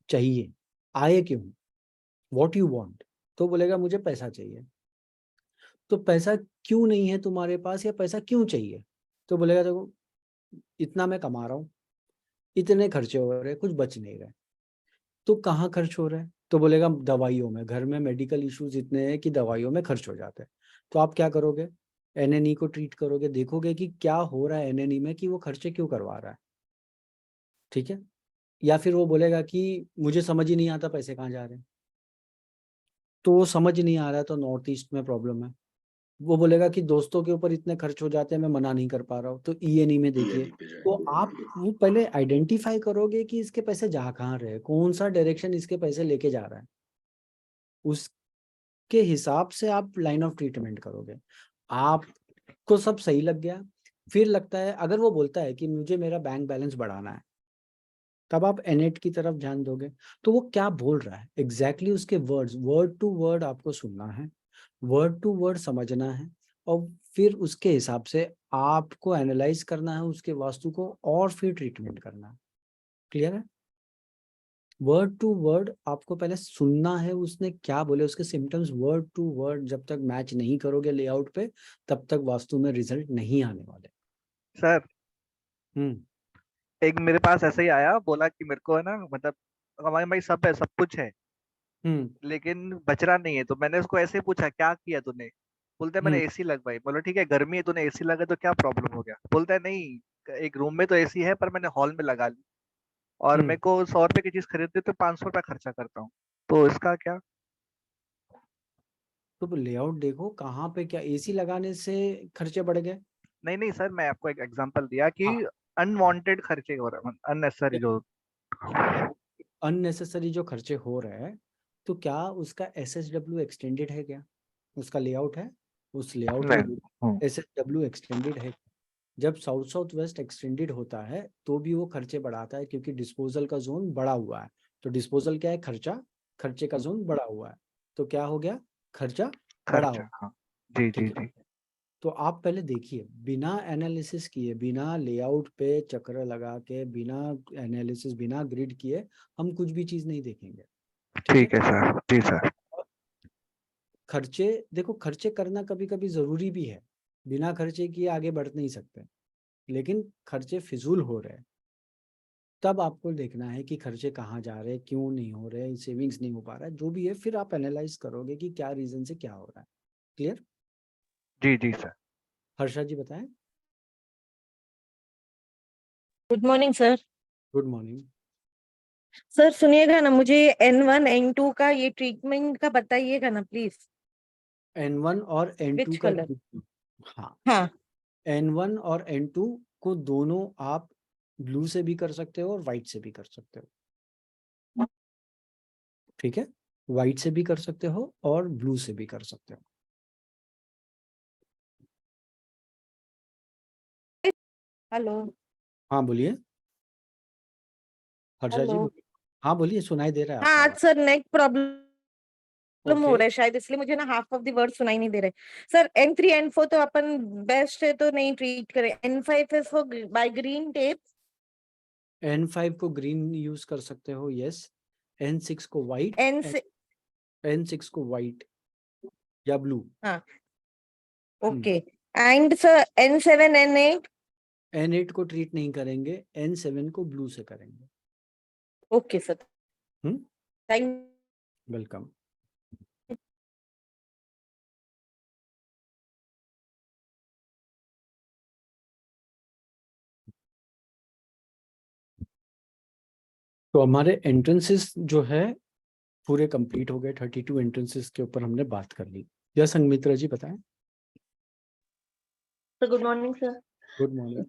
चाहिए, आए क्यों, व्हाट यू वांट। तो बोलेगा मुझे पैसा चाहिए। तो पैसा क्यों नहीं है तुम्हारे पास, या पैसा क्यों चाहिए? तो बोलेगा देखो इतना मैं कमा रहा हूँ, इतने खर्चे हो रहे, कुछ बच नहीं रहे। तो कहाँ खर्च हो रहा है? तो बोलेगा दवाइयों में, घर में मेडिकल इश्यूज इतने हैं कि दवाइयों में खर्च हो जाते हैं। तो आप क्या करोगे? एनएनई को ट्रीट करोगे, देखोगे कि क्या हो रहा है एनएनई में, कि वो खर्चे क्यों करवा रहा है। ठीक है? या फिर वो बोलेगा कि मुझे समझ ही नहीं आता पैसे कहाँ जा रहे हैं। तो वो समझ नहीं आ रहा है तो नॉर्थ ईस्ट में प्रॉब्लम है। वो बोलेगा कि दोस्तों के ऊपर इतने खर्च हो जाते हैं, मैं मना नहीं कर पा रहा हूँ, तो ईएनई में देखिए। ENE पे तो जाए। आप वो पहले आइडेंटिफाई करोगे कि इसके पैसे जा कहाँ रहे हैं, कौन सा डायरेक्शन इसके पैसे लेके जा रहा है, उसके हिसाब से आप लाइन ऑफ ट्रीटमेंट करोगे। आपको सब सही लग गया, फिर लगता है, अगर वो बोलता है कि मुझे मेरा बैंक बैलेंस बढ़ाना है, तब आप N8 की तरफ ध्यान दोगे। तो वो क्या बोल रहा है एग्जैक्टली, उसके वर्ड्स वर्ड टू वर्ड आपको सुनना है, वर्ड टू वर्ड समझना है, और फिर उसके हिसाब से आपको एनालाइज करना है उसके वास्तु को, और फिर ट्रीटमेंट करना है। क्लियर है? वर्ड टू वर्ड आपको पहले सुनना है, उसने क्या बोले, उसके सिम्टम्स वर्ड टू वर्ड जब तक मैच नहीं करोगे लेआउट पे, तब तक वास्तु में रिजल्ट नहीं आने वाले। सर हम्म। एक मेरे पास ऐसे ही आया, बोला कि मेरे को है ना, मतलब हमारे भाई सब है, सब कुछ है, हम्म। लेकिन बचरा नहीं है। तो मैंने उसको ऐसे ही पूछा क्या किया तूने? बोलता है मैंने हम्म। एसी लगवाई। बोलो ठीक है, गर्मी है, तूने एसी लगा तो क्या प्रॉब्लम हो गया? बोलता है नहीं, एक रूम में तो एसी है पर मैंने हॉल में लगा ली, और हम्म। मेरे को 100 रुपए की चीज खरीदती तो 500 रुपया खर्चा करता हूँ, तो इसका क्या? तो लेआउट देखो कहाँ पे, क्या एसी लगाने से खर्चे बढ़ गए? नहीं नहीं सर, मैं आपको एक एग्जांपल दिया कि हाँ। अनवांटेड खर्चे हो रहे हैं, अननेसेसरी जो। अननेसेसरी जो खर्चे हो रहे हैं, तो क्या उसका SSW एक्सटेंडेड है क्या? उसका लेआउट है, उस लेआउट में नहीं। हम्म। SSW एक्सटेंडेड है? जब साउथ साउथ वेस्ट एक्सटेंडेड होता है तो भी वो खर्चे बढ़ाता है, क्योंकि डिस्पोजल का जोन बढ़ा हुआ है। तो डिस्पोजल क्या है? खर्चा। खर्चे का जोन बढ़ा हुआ है, तो क्या हो गया? खर्चा बढ़ा खर्चा, हो। हाँ। जी जी ठीक है? जी। तो आप पहले देखिए, बिना एनालिसिस किए, बिना लेआउट पे चक्र लगा के, बिना एनालिसिस, बिना ग्रिड किए हम कुछ भी चीज नहीं देखेंगे। ठीक है? ठीक है सर, जी सर। खर्चे देखो, खर्चे करना कभी कभी जरूरी भी है, बिना खर्चे किए आगे बढ़ नहीं सकते, लेकिन खर्चे फिजूल हो रहे हैं, तब आपको देखना है कि खर्चे कहाँ जा रहे हैं, क्यों नहीं हो रहे, सेविंग्स नहीं हो पा रहा है, जो भी है, फिर आप एनालाइज करोगे कि क्या रीजन से क्या हो रहा है। क्लियर? जी जी सर। हर्षा जी बताएं। Good morning sir. Good morning. Sir सुनिएगा ना, मुझे N1 N2 का ये ट्रीटमेंट का बताइएगा ना प्लीज। N1 और N2 विच का कलर? हाँ, हाँ। N1 और N2 को दोनों आप ब्लू से भी कर सकते हो और व्हाइट से भी कर सकते हो। ठीक है? व्हाइट से भी कर सकते हो और ब्लू से भी कर सकते हो। हेलो। हाँ बोलिए हर्षा जी, हेलो। बोलिए। हाँ बोलिए, सुनाई दे रहा है हाँ आपका आज आवाज। सर नेक प्रॉब्लम हो ओके। रहा है शायद, इसलिए मुझे ना हाफ ऑफ द वर्ड सुनाई नहीं दे रहे। सर N3 N4 तो अपन बेस्ट है तो नहीं ट्रीट करें, N5 है for by green tape. N5 को ग्रीन यूज कर सकते हो, यस। N6 को व्हाइट, N6। N6 को व्हाइट या ब्लू। हाँ okay. And sir N7 N8। N8 को ट्रीट नहीं करेंगे, N7 को ब्लू से करेंगे। Okay sir, thank. वेलकम। तो हमारे एंट्रेंसेस जो है पूरे कंप्लीट हो गए। 32 एंट्रेंसेस के ऊपर हमने बात कर ली। यस संगमित्रा जी बताएं। Sir good morning sir. Good morning.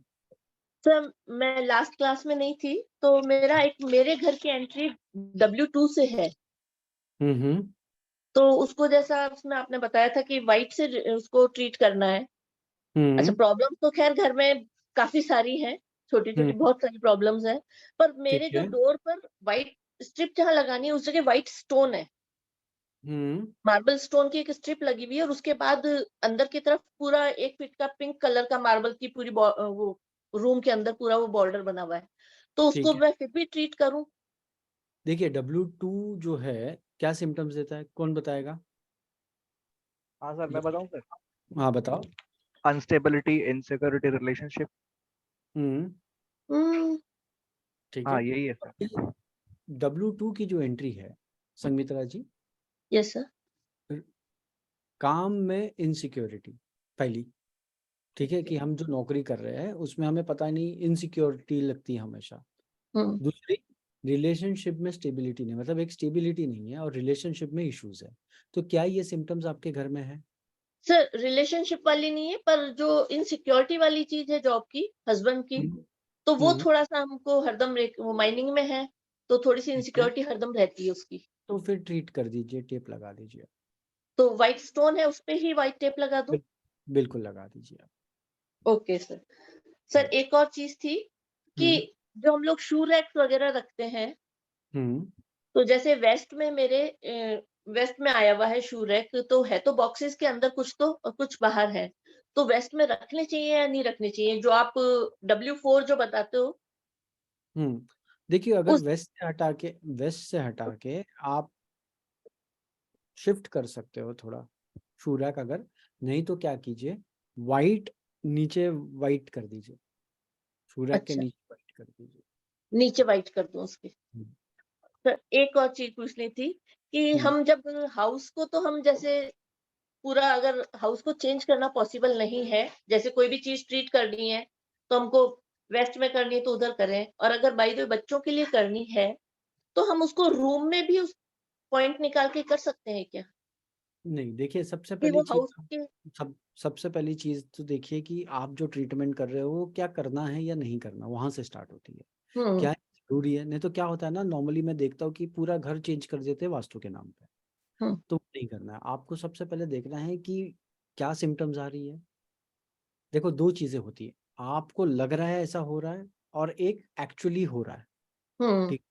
Sir मैं लास्ट क्लास में नहीं थी, तो मेरे घर की एंट्री W2 से है। तो उसको जैसा उसमें आपने बताया था कि व्हाइट से उसको ट्रीट करना है। अच्छा, प्रॉब्लम तो खैर घर में काफी सारी है, छोटी छोटी बहुत सारी प्रॉब्लम्स है, पर मेरे ठीक जो है। डोर पर व्हाइट स्ट्रिप जहाँ लगानी है उस जगह व्हाइट स्टोन है, मार्बल स्टोन की एक स्ट्रिप लगी हुई है, और उसके बाद अंदर की तरफ पूरा 1 फीट का पिंक कलर का मार्बल की पूरी वो रूम के अंदर पूरा वो बॉर्डर बना हुआ है। तो उसको ठीक है। मैं फिर भी ट्रीट करूं? देखिए W2 जो है क्या सिम्टम्स देता है, कौन बताएगा? हाँ सर मैं बताऊं सर। हाँ बताओ। Instability, insecurity, relationship. ठीक हाँ है। यही है सर। W2 की जो एंट्री है संगमित्रा जी, यस सर। काम में इनसिक्योरिटी पहली, ठीक है, कि हम जो नौकरी कर रहे हैं उसमें हमें पता नहीं, इनसिक्योरिटी लगती है हमेशा। दूसरी, रिलेशनशिप में स्टेबिलिटी नहीं, मतलब एक स्टेबिलिटी नहीं है और रिलेशनशिप में इश्यूज है। तो क्या ये सिम्टम्स आपके घर में है? सर रिलेशनशिप वाली नहीं है, पर जो इनसिक्योरिटी वाली चीज है जॉब की, हस्बैंड की, तो वो थोड़ा सा हमको हरदम वो माइनिंग में है, तो थोड़ी सी इनसिक्योरिटी हरदम रहती है उसकी। तो फिर ट्रीट कर दीजिए, टेप लगा दीजिए। तो व्हाइट स्टोन है, उस पे ही व्हाइट टेप लगा दूं? बिल्कुल लगा दीजिए आप। Okay sir. सर एक और चीज थी कि जो हम लोग शू रैक्स वगैरह रखते हैं, तो जैसे वेस्ट में आया हुआ है शू रैक, तो है तो बॉक्सेस के अंदर कुछ तो और कुछ बाहर है, तो वेस्ट में रखने चाहिए या नहीं रखने चाहिए, जो आप W4 जो बताते हो? देखिए, अगर उस वेस्ट से हटा के आप शिफ्ट कर सकते हो थोड़ा शू रैक, अगर नहीं तो क्या कीजिए, वाइट नीचे वाइट कर दीजिए, शू रैक के अच्छा, नीचे वाइट कर दीजिए। नीचे व्हाइट कर दूं उसके? सर एक और चीज पूछनी थी कि हम जब हाउस को, तो हम जैसे पूरा अगर हाउस को चेंज करना पॉसिबल नहीं है, जैसे कोई भी चीज ट्रीट करनी है तो हमको वेस्ट में करनी है तो उधर करें, और अगर बाई द वे बच्चों के लिए करनी है तो हम उसको रूम में भी उस पॉइंट निकाल के कर सकते हैं क्या, नहीं, देखिए सबसे कि पहली वो चीज हाउस के? सबसे पहली चीज तो देखिए कि आप जो ट्रीटमेंट कर रहे हो वो क्या करना है या नहीं करना, वहां से स्टार्ट होती है। क्या जरूरी है? नहीं तो क्या होता है ना, नॉर्मली मैं देखता हूँ कि पूरा घर चेंज कर देते हैं वास्तु के नाम पे, तो नहीं करना है। आपको सबसे पहले देखना है कि क्या सिम्टम्स आ रही है। देखो, दो चीजें होती है, आपको लग रहा है ऐसा हो रहा है, और एक एक्चुअली हो रहा है। ठीक,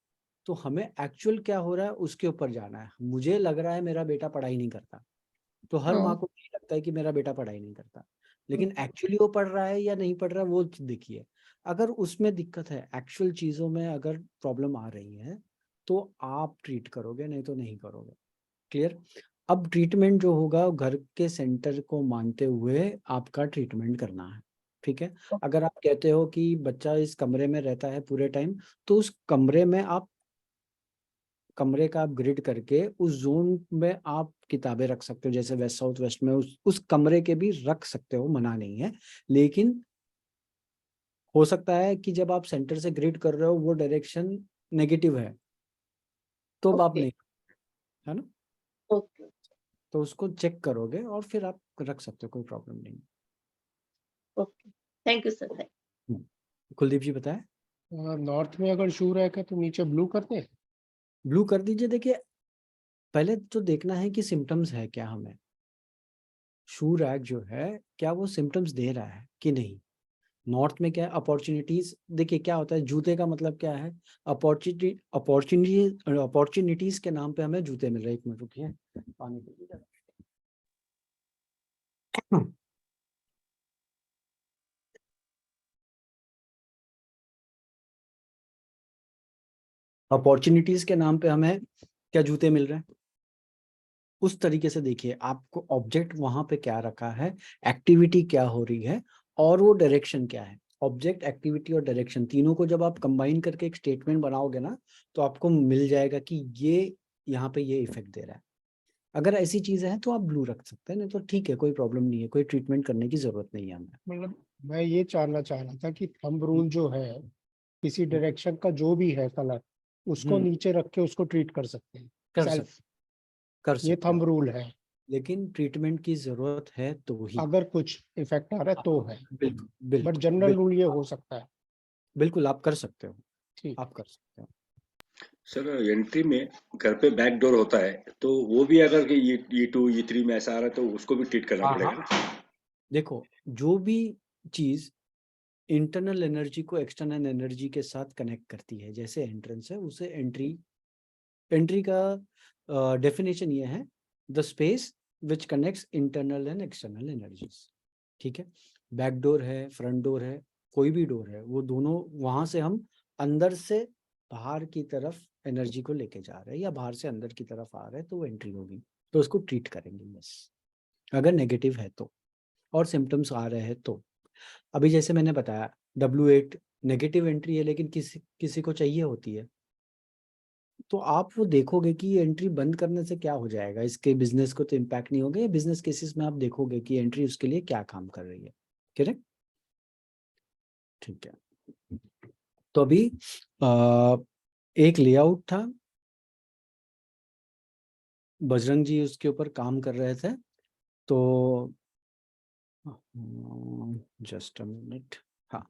तो हमें एक्चुअल क्या हो रहा है उसके ऊपर जाना है। मुझे लग रहा है मेरा बेटा पढ़ाई नहीं करता, तो हर माँ को यही लगता है कि मेरा बेटा पढ़ाई नहीं करता, लेकिन एक्चुअली वो पढ़ रहा है या नहीं पढ़ रहा है वो देखिए। अगर उसमें दिक्कत है, एक्चुअल चीजों में अगर प्रॉब्लम आ रही है, तो आप ट्रीट करोगे, नहीं तो नहीं करोगे। क्लियर? अब ट्रीटमेंट जो होगा घर के सेंटर को मानते हुए आपका ट्रीटमेंट करना है। ठीक है? अगर आप कहते हो कि बच्चा इस कमरे में रहता है पूरे टाइम, तो उस कमरे में आप कमरे का आप ग्रिड करके उस जोन में आप किताबें रख सकते हो, जैसे वेस्ट साउथ वेस्ट में उस कमरे के भी रख सकते हो, मना नहीं है। लेकिन हो सकता है कि जब आप सेंटर से ग्रिड कर रहे हो वो डायरेक्शन नेगेटिव है, तो आप नहीं, है ना? ओके, तो उसको चेक करोगे और फिर आप रख सकते हो, कोई प्रॉब्लम नहीं। Okay, thank you sir. Kuldeep ji बताएं। नॉर्थ में अगर शू रैक है तो नीचे ब्लू करते हैं? ब्लू कर दीजिए। देखिए, पहले तो देखना है कि सिम्टम्स है क्या हमें, शू रैक जो है क्या वो सिम्टम्स दे रहा है कि नहीं। नॉर्थ में क्या है, अपॉर्चुनिटीज। देखिए क्या होता है, जूते का मतलब क्या है, अपॉर्चुनिटीज के नाम पे हमें जूते मिल रहे हैं। एक मिनट रुकिए, पानी पी लीजिए। अपॉर्चुनिटीज के नाम पे हमें क्या जूते मिल रहे हैं, उस तरीके से देखिए आपको ऑब्जेक्ट वहां पे क्या रखा है, एक्टिविटी क्या हो रही है, और वो डायरेक्शन क्या है। ऑब्जेक्ट, एक्टिविटी और डायरेक्शन तीनों को जब आप कंबाइन करके एक स्टेटमेंट बनाओगे ना, तो आपको मिल जाएगा कि ये यहाँ पे ये इफेक्ट दे रहा है। अगर ऐसी चीजें हैं तो आप ब्लू रख सकते हैं, नहीं तो ठीक है, कोई प्रॉब्लम नहीं है, कोई ट्रीटमेंट करने की जरूरत नहीं है हमें। मतलब मैं ये जानना चाह रहा था कि थंब रूल जो है, किसी डायरेक्शन का जो भी है कलर, उसको नीचे रख के उसको ट्रीट कर सकते हैं कर सेल्फ? सकते कर ये सकते थंब हो, रूल है, लेकिन ट्रीटमेंट की जरूरत है तो ही। अगर कुछ इफेक्ट आ रहा है तो है, बिल्कुल बट बिल्कुल जनरल रूल ये हो सकता है। बिल्कुल आप कर सकते हो, ठीक। आप कर सकते हो। सर एंट्री में घर पे बैक डोर होता है, तो वो भी अगर कि E2 E3 में ऐसा आ रहा है तो उसको भी ट्रीट करना हाँ पड़ेगा हाँ, ना? देखो जो भी चीज इंटरनल एनर्जी को एक्सटर्नल एनर्जी के साथ कनेक्ट करती है, जैसे एंट्रेंस है, उसे एंट्री, एंट्री का डेफिनेशन ये है, the space which connects internal and external energies. ठीक है, बैक डोर है, फ्रंट डोर है, कोई भी डोर है, वो दोनों वहां से हम अंदर से बाहर की तरफ एनर्जी को लेके जा रहे हैं या बाहर से अंदर की तरफ आ रहे हैं, तो वो एंट्री होगी, तो उसको ट्रीट करेंगे बस, अगर नेगेटिव है तो और सिम्टम्स आ रहे हैं तो। अभी जैसे मैंने बताया W8 नेगेटिव एंट्री है, लेकिन किसी किसी को चाहिए होती है, तो आप वो देखोगे कि ये एंट्री बंद करने से क्या हो जाएगा, इसके बिजनेस को तो इम्पैक्ट नहीं होगा, या बिजनेस केसेस में आप देखोगे कि एंट्री उसके लिए क्या काम कर रही है। करेक्ट, ठीक है। तो अभी एक लेआउट था, बजरंग जी उसके ऊपर काम कर रहे थे, तो जस्ट अ मिनट, हाँ,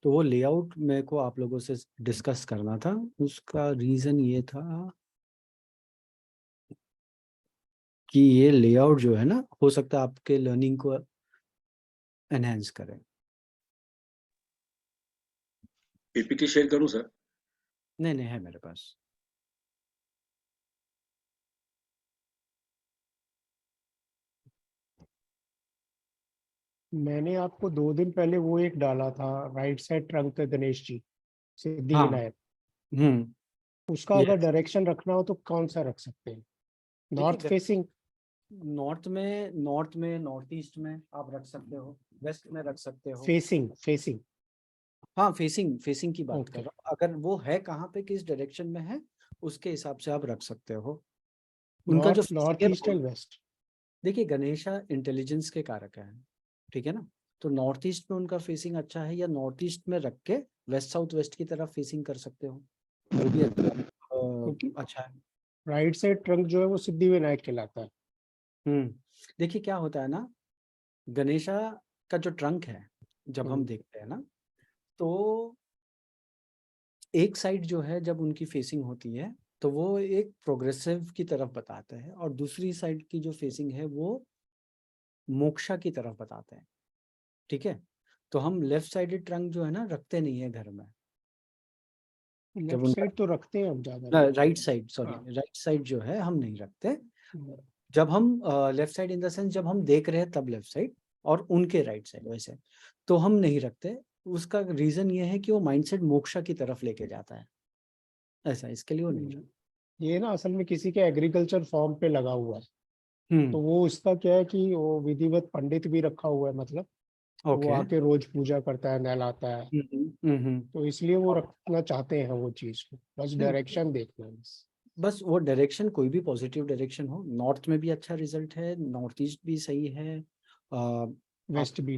तो वो लेआउट मेरे को आप लोगों से डिस्कस करना था। उसका रीजन ये था कि ये लेआउट जो है ना, हो सकता है आपके लर्निंग को एनहेंस करे। PPT शेयर करूं सर? नहीं नहीं, है मेरे पास। मैंने आपको 2 दिन पहले वो एक डाला था, right side trunk Ganesh ji, सिद्धि हाँ, विनायक, उसका अगर यस, डायरेक्शन रखना हो तो कौन सा रख सकते हैं? नॉर्थ देखिए फेसिंग? नॉर्थ में, नॉर्थ ईस्ट में आप रख सकते हो, वेस्ट में रख सकते हो। Facing, facing. हाँ, फेसिंग, फेसिंग की बात कर ओके। रहा हूँ, अगर वो है कहाँ पे, किस डायरेक्शन में है, उसके हिसाब से आप रख सकते हो। उनका जो नॉर्थ, facing नॉर्थ है ईस्ट एंड वेस्ट। देखिए गणेशा इंटेलिजेंस के कारक है, ठीक है ना, तो नॉर्थ ईस्ट में उनका फेसिंग अच्छा है, या नॉर्थ ईस्ट में रख के वेस्ट साउथ वेस्ट की तरफ फेसिंग कर सकते हो, वो भी क्योंकि अच्छा है। राइट साइड ट्रंक जो है वो सिद्धि विनायक कहलाता है। देखिए क्या होता है ना, गणेशा का जो ट्रंक है, जब हम देखते हैं ना, तो एक साइड जो है जब उनकी फेसिंग होती है तो वो एक प्रोग्रेसिव की तरफ बताते हैं, और दूसरी साइड की जो फेसिंग है वो मोक्षा की तरफ बताते हैं। ठीक है, तो हम लेफ्ट साइडेड ट्रंक जो है ना रखते नहीं है घर में, जब लेफ्ट उनका साइड तो रखते हैं हम ज्यादा। राइट साइड, सॉरी, हाँ। राइट साइड जो है हम नहीं रखते। जब हम left side in the sense जब हम देख रहे हैं तब लेफ्ट साइड, और उनके राइट साइड वैसे तो हम नहीं रखते। उसका रीजन ये है कि वो माइंडसेट मोक्षा की तरफ लेके जाता है, ऐसा, इसके लिए वो नहीं रखते। ये ना असल में किसी के एग्रीकल्चर फॉर्म पे लगा हुआ है, तो वो उसका क्या है कि वो विधिवत पंडित भी रखा हुआ है, मतलब वो ओके, आके रोज पूजा करता है, नहलाता है, तो इसलिए वो रखना चाहते हैं वो चीज को, बस नहीं, डायरेक्शन देखना है बस। बस वो डायरेक्शन कोई भी पॉजिटिव डायरेक्शन हो, नॉर्थ में भी अच्छा रिजल्ट है, नॉर्थ ईस्ट भी सही है, आप वेस्ट भी।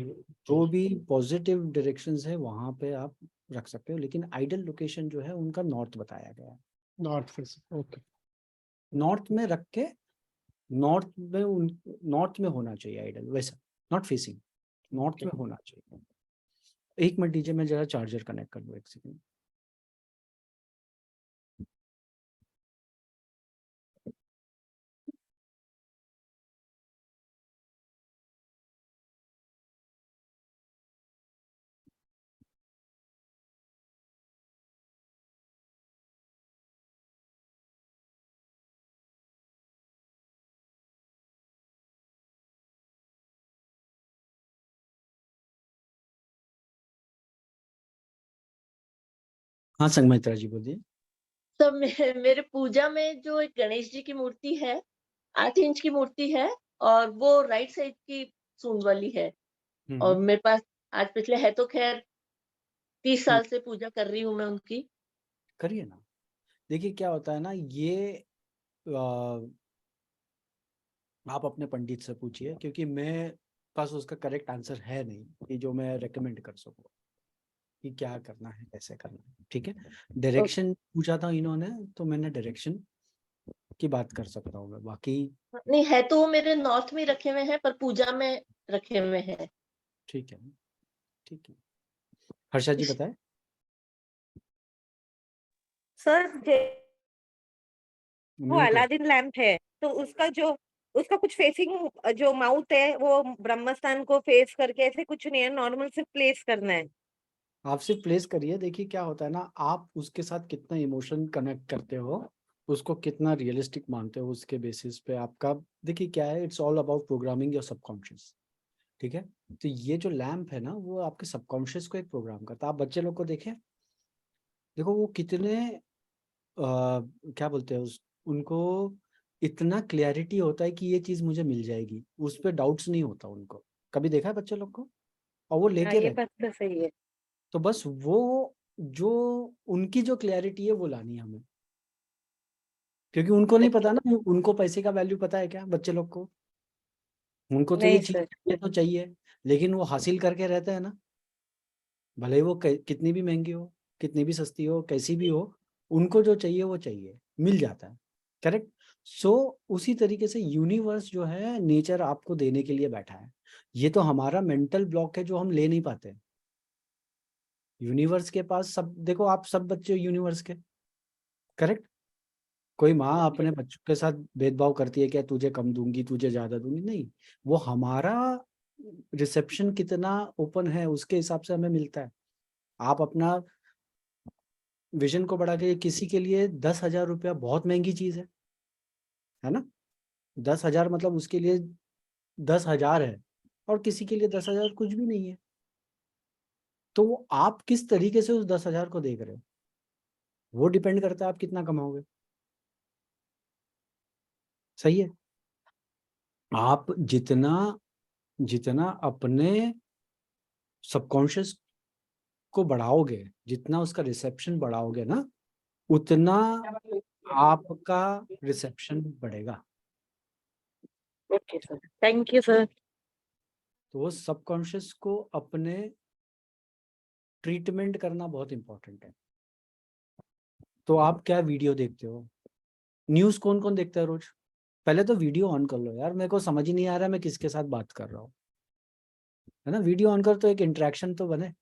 जो भी पॉजिटिव डायरेक्शंस है वहां पे आप रख सकते हो, लेकिन आइडल लोकेशन जो है उनका नॉर्थ बताया गया है। North face, okay. नॉर्थ में रख के, नॉर्थ में होना चाहिए आइडल, वैसा, नॉट फेसिंग, नॉर्थ में होना चाहिए। एक मिनट दीजिए, मैं जरा चार्जर कनेक्ट कर लूँ, एक सेकंड। हाँ संगमित्रा जी बोलिए। तो मेरे पूजा में जो एक गणेश जी की मूर्ति है, 8 इंच की मूर्ति है, और वो राइट साइड की सूंड वाली है, और मेरे पास आज पिछले है तो खैर 30 साल से पूजा कर रही हूँ मैं उनकी। करिए ना, देखिए क्या होता है ना, ये आप अपने पंडित से पूछिए, क्योंकि मैं पास उसका करेक्ट आंसर है नहीं कि जो मैं रेकमेंड कर सकूँ कि क्या करना है, कैसे करना है। ठीक है, डायरेक्शन पूछा था इन्होंने, तो मैंने डायरेक्शन की बात कर सकता हूँ मैं, बाकी नहीं है तो वो मेरे नॉर्थ में रखे हुए हैं, पर पूजा में रखे हुए हैं। ठीक है, ठीक है। हर्षा जी बताएं। सर वो म्यूट है। अलादीन लैंप है, तो उसका कुछ फेसिंग जो माउथ है वो ब्रह्मस्थान को फेस करके ऐसे कुछ नहीं है, नॉर्मल सिर्फ प्लेस करना है। आप सिर्फ प्लेस करिए, देखिए क्या होता है ना, आप उसके साथ कितना इमोशन कनेक्ट करते हो, उसको कितना रियलिस्टिक मानते हो, उसके बेसिस पे आपका, देखिए क्या है, it's all about programming your subconscious. ठीक है, तो ये जो लैम्प है ना, वो आपके सबकॉन्शियस को एक प्रोग्राम करता है। आप बच्चे लोग को देखें, देखो वो कितने क्या बोलते हैं उनको इतना क्लैरिटी होता है कि ये चीज मुझे मिल जाएगी, उस पर डाउट्स नहीं होता उनको। कभी देखा है बच्चे लोग को? और वो हाँ, लेके ये रहते। बात तो सही है। तो बस वो जो उनकी जो क्लैरिटी है वो लानी है हमें, क्योंकि उनको नहीं पता ना, उनको पैसे का वैल्यू पता है क्या बच्चे लोग को? उनको तो ये नहीं चीज सर। चाहिए तो चाहिए, लेकिन वो हासिल करके रहते हैं ना, भले ही वो कितनी भी महंगी हो, कितनी भी सस्ती हो, कैसी भी हो, उनको जो चाहिए वो चाहिए, मिल जाता है। करेक्ट। सो उसी तरीके से यूनिवर्स जो है, नेचर आपको देने के लिए बैठा है। ये तो हमारा मेंटल ब्लॉक है जो हम ले नहीं पाते। यूनिवर्स के पास सब, देखो आप सब बच्चे यूनिवर्स के। करेक्ट। कोई माँ अपने बच्चों के साथ भेदभाव करती है क्या, तुझे कम दूंगी, तुझे ज्यादा दूंगी? नहीं, वो हमारा रिसेप्शन कितना ओपन है उसके हिसाब से हमें मिलता है। आप अपना विजन को बढ़ा के, किसी के लिए 10,000 रुपया बहुत महंगी चीज है ना? 10,000 मतलब उसके लिए 10,000 है, और किसी के लिए 10,000 कुछ भी नहीं है। तो वो आप किस तरीके से उस 10,000 को देख रहे हो, वो डिपेंड करता है आप कितना कमाओगे। सही है। आप जितना जितना अपने सबकॉन्शियस को बढ़ाओगे, जितना उसका रिसेप्शन बढ़ाओगे ना, उतना आपका रिसेप्शन बढ़ेगा। Okay sir, thank you sir. तो वो सबकॉन्शियस को अपने ट्रीटमेंट करना बहुत इंपॉर्टेंट है। तो आप क्या वीडियो देखते हो? न्यूज़ कौन कौन देखता है रोज? पहले तो वीडियो ऑन कर लो यार, मेरे को समझ ही नहीं आ रहा है मैं किसके साथ बात कर रहा हूँ, है ना? वीडियो ऑन कर तो एक इंटरेक्शन तो बने।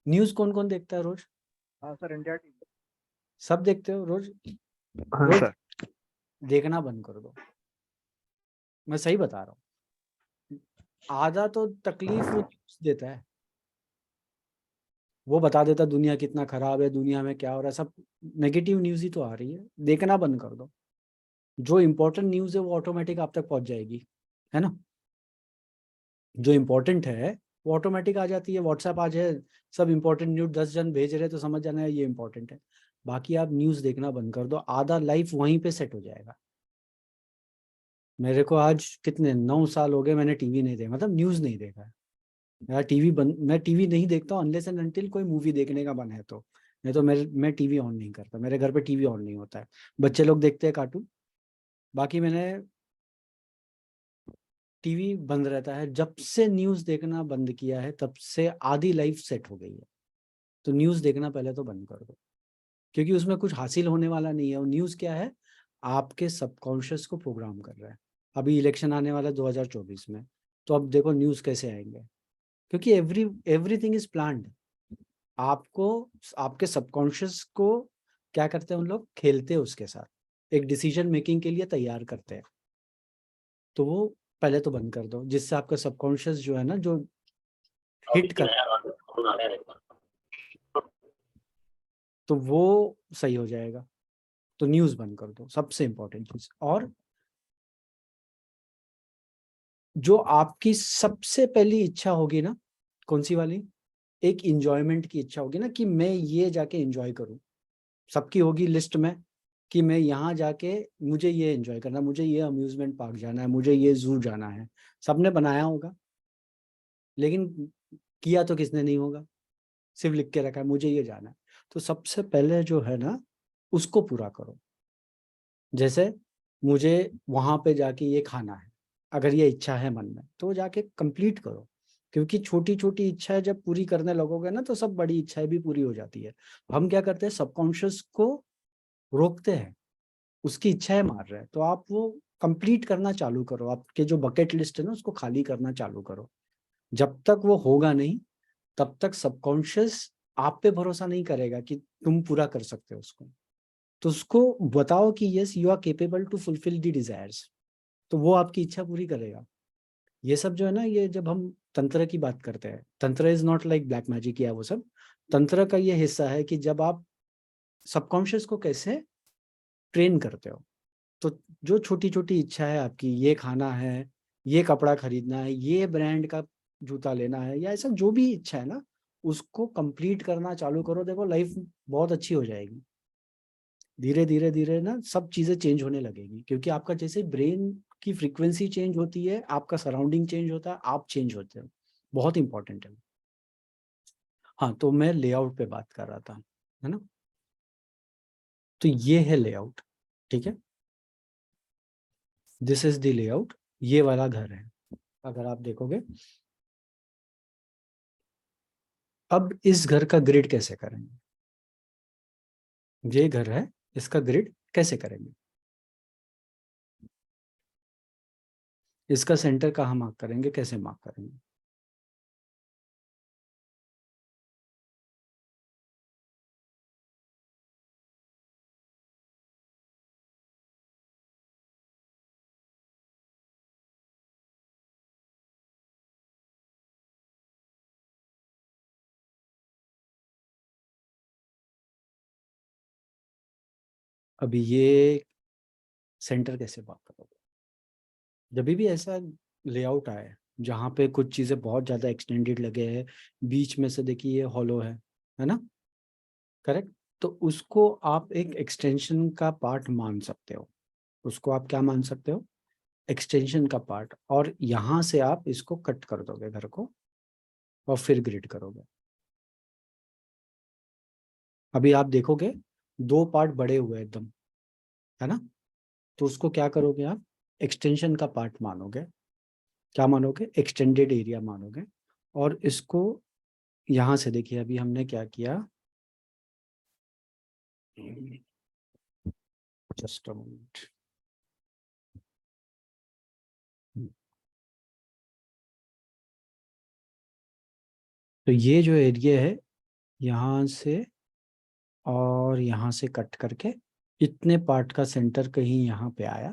न्यूज़ कौन कौन देखता है रोज? हाँ सर, इंडिया टीवी। सब देखते हो रोज? हाँ रोज सर। देखना बंद कर दो, मैं सही बता रहा हूँ। आधा तो तकलीफ वो न्यूज़ देता है, वो बता देता दुनिया कितना खराब है, दुनिया में क्या हो रहा है, सब नेगेटिव न्यूज़ ही तो आ रही है। देखना बंद कर दो, जो इम्पोर्टेंट न्यूज़ है वो ऑटोमेटिक आप तक पहुंच जाएगी, है ना? जो इम्पोर्टेंट है वो ऑटोमेटिक आ जाती है। व्हाट्सएप आज है, सब इम्पोर्टेंट न्यूज़ 10 जन भेज रहे तो समझ जाना है ये इम्पोर्टेंट है। बाकी आप न्यूज़ देखना बंद कर दो, आधा लाइफ वहीं पे सेट हो जाएगा। मेरे को आज कितने 9 साल हो गए मैंने टीवी नहीं देखा, मतलब न्यूज़ नहीं देखा है। मेरा टीवी बंद, मैं टीवी नहीं देखता हूँ अनलेस एंड अनटिल कोई मूवी देखने का मन है तो, नहीं तो मैं टीवी ऑन नहीं करता, मेरे घर पे टीवी ऑन नहीं होता है। बच्चे लोग देखते हैं कार्टून, बाकी मैंने टीवी बंद रहता है। जब से न्यूज़ देखना बंद किया है तब से आधी लाइफ सेट हो गई है। तो न्यूज़ देखना पहले तो बंद कर दो, क्योंकि उसमें कुछ हासिल होने वाला नहीं है। और न्यूज़ क्या है, आपके सबकॉन्शियस को प्रोग्राम कर रहा है। अभी इलेक्शन आने वाला है 2024 में, तो अब देखो न्यूज़ कैसे आएंगे, क्योंकि एवरीथिंग इज प्लान्ड। आपको, आपके सबकॉन्शियस को क्या करते हैं उन लोग, खेलते हैं उसके साथ, एक डिसीजन मेकिंग के लिए तैयार करते हैं। तो वो पहले तो बंद कर दो, जिससे आपका सबकॉन्शियस जो है ना, जो हिट कर, तो वो सही हो जाएगा। तो न्यूज़ बंद कर दो, सबसे इंपॉर्टेंट चीज। और जो आपकी सबसे पहली इच्छा होगी ना, कौन सी वाली? एक इंजॉयमेंट की इच्छा होगी ना, कि मैं ये जाके एंजॉय करूं। सबकी होगी लिस्ट में कि मैं यहाँ जाके मुझे ये एंजॉय करना है, मुझे ये अम्यूजमेंट पार्क जाना है, मुझे ये जू जाना है। सबने बनाया होगा, लेकिन किया तो किसने नहीं होगा, सिर्फ लिख के रखा है मुझे ये जाना है। तो सबसे पहले जो है ना, उसको पूरा करो। जैसे मुझे वहां पे जाके ये खाना है, अगर ये इच्छा है मन में, तो जाके कंप्लीट करो। क्योंकि छोटी छोटी इच्छाएं जब पूरी करने लगोगे ना, तो सब बड़ी इच्छाएं भी पूरी हो जाती है। हम क्या करते हैं, सबकॉन्शियस को रोकते हैं उसकी इच्छाएं मार रहा है, तो आप वो कंप्लीट करना चालू करो, आपके जो बकेट लिस्ट है ना उसको खाली करना चालू करो। जब तक वो होगा नहीं तब तक सबकॉन्शियस आप पे भरोसा नहीं करेगा कि तुम पूरा कर सकते हो उसको। तो उसको बताओ कि yes you are capable to fulfil the desires, तो वो आपकी इच्छा पूरी करेगा। ये सब जो है ना, ये जब हम तंत्र की बात करते हैं, तंत्र is not like black magic या वो सब, तंत्र का ये हिस्सा है कि जब आप सबकॉन्शियस को कैसे ट्रेन करते हो। तो जो छोटी छोटी इच्छा है आपकी, ये खाना है, ये कपड़ा खरीदना है, ये ब्रांड का जूता लेना है, या ऐसा जो भी इच्छा है ना, उसको कंप्लीट करना चालू करो। देखो लाइफ बहुत अच्छी हो जाएगी। धीरे धीरे धीरे ना सब चीजें चेंज होने लगेगी, क्योंकि आपका जैसे ब्रेन की फ्रीक्वेंसी चेंज होती है, आपका सराउंडिंग चेंज होता है, आप चेंज होते हो। बहुत इंपॉर्टेंट है। हाँ, तो मैं लेआउट पे बात कर रहा था, है ना। तो ये है लेआउट, ठीक है। दिस इज द लेआउट, ये वाला घर है। अगर आप देखोगे, अब इस घर का ग्रिड कैसे करेंगे? ये घर है, इसका ग्रिड कैसे करेंगे? इसका सेंटर कहाँ मार्क करेंगे, कैसे मार्क करेंगे? अभी ये सेंटर कैसे मार्क करोगे? जब भी ऐसा लेआउट आए जहाँ पे कुछ चीजें बहुत ज्यादा एक्सटेंडेड लगे हैं, बीच में से देखिए ये हॉलो है ना, करेक्ट। तो उसको आप एक एक्सटेंशन का पार्ट मान सकते हो। उसको आप क्या मान सकते हो? एक्सटेंशन का पार्ट। और यहाँ से आप इसको कट कर दोगे घर को, और फिर ग्रिड करोगे। अभी आप देखोगे दो पार्ट बड़े हुए एकदम, है ना। तो उसको क्या करोगे आप? एक्सटेंशन का पार्ट मानोगे। क्या मानोगे? एक्सटेंडेड एरिया मानोगे। और इसको यहाँ से देखिए, अभी हमने क्या किया, जस्ट अ मिनट। तो ये जो एरिया है, यहाँ से और यहाँ से कट करके इतने पार्ट का सेंटर कहीं यहाँ पे आया,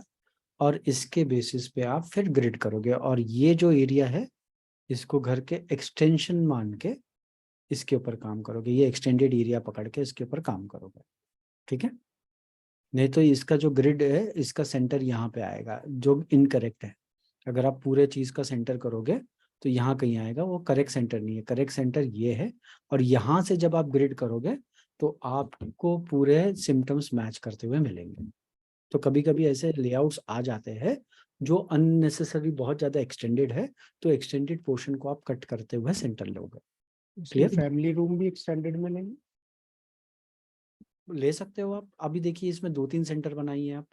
और इसके बेसिस पे आप फिर ग्रिड करोगे। और ये जो एरिया है, इसको घर के एक्सटेंशन मान के इसके ऊपर काम करोगे। ये एक्सटेंडेड एरिया पकड़ के इसके ऊपर काम करोगे, ठीक है। नहीं तो इसका जो ग्रिड है, इसका सेंटर यहाँ पे आएगा, जो इनकरेक्ट है। अगर आप पूरे चीज का सेंटर करोगे तो यहाँ कहीं आएगा, वो करेक्ट सेंटर नहीं है। करेक्ट सेंटर ये है। और यहाँ से जब आप ग्रिड करोगे तो आपको पूरे सिम्टम्स मैच करते हुए मिलेंगे। तो कभी कभी ऐसे लेआउट्स आ जाते हैं जो अननेसेसरी बहुत ज्यादा एक्सटेंडेड है, तो एक्सटेंडेड पोर्शन को आप कट करते हुए सेंटर लोगे। इसलिए क्लियर? फैमिली रूम भी एक्सटेंडेड में लेंगे? ले सकते हो आप। अभी देखिए इसमें 2-3 सेंटर बनाई है आप,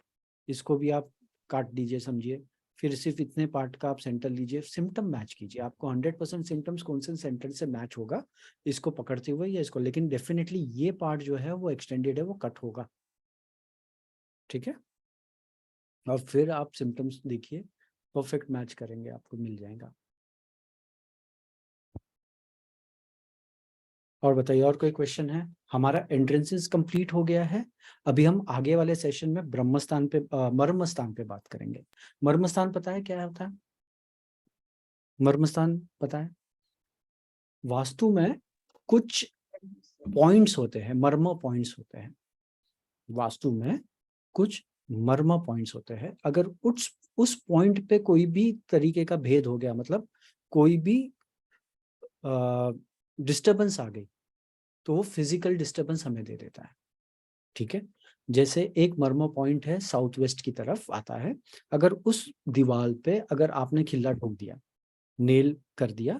इसको भी आप काट दीजिए, समझिए। फिर सिर्फ इतने पार्ट का आप सेंटर लीजिए, सिम्टम मैच कीजिए। आपको 100% सिम्टम्स कौन से सेंटर से मैच होगा, इसको पकड़ते हुए या इसको। लेकिन डेफिनेटली ये पार्ट जो है वो एक्सटेंडेड है, वो कट होगा, ठीक है। और फिर आप सिम्टम्स देखिए, परफेक्ट मैच करेंगे, आपको मिल जाएगा। और बताइए, और कोई क्वेश्चन है? हमारा एंट्रेंसेस कंप्लीट हो गया है। अभी हम आगे वाले सेशन में ब्रह्मस्थान पे मर्मस्थान पे बात करेंगे। मर्मस्थान पता है क्या होता है? मर्मस्थान पता है? वास्तु में कुछ पॉइंट्स होते हैं, मर्म पॉइंट्स होते हैं। वास्तु में कुछ मर्म पॉइंट्स होते हैं। अगर उस पॉइंट पे कोई भी तरीके का भेद हो गया, मतलब कोई भी डिस्टरबेंस आ गई, तो वो फिजिकल डिस्टरबेंस हमें दे देता है, ठीक है। जैसे एक मर्म पॉइंट है, साउथ वेस्ट की तरफ आता है। अगर उस दीवार पे अगर आपने खिल्ला ठोक दिया, नेल कर दिया,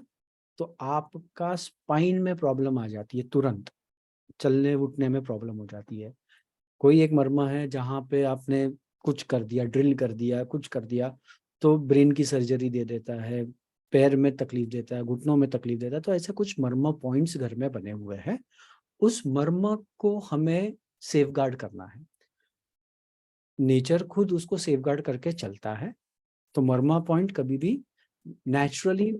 तो आपका स्पाइन में प्रॉब्लम आ जाती है, तुरंत चलने उठने में प्रॉब्लम हो जाती है। कोई एक मर्मा है जहाँ पे आपने कुछ कर दिया, ड्रिल कर दिया, कुछ कर दिया, तो ब्रेन की सर्जरी दे देता है, पैर में तकलीफ देता है, घुटनों में तकलीफ देता है। तो ऐसे कुछ मर्मा पॉइंट्स घर में बने हुए हैं। उस मर्म को हमें सेफगार्ड करना है। नेचर खुद उसको सेफगार्ड करके चलता है, तो मर्मा पॉइंट कभी भी नेचुरली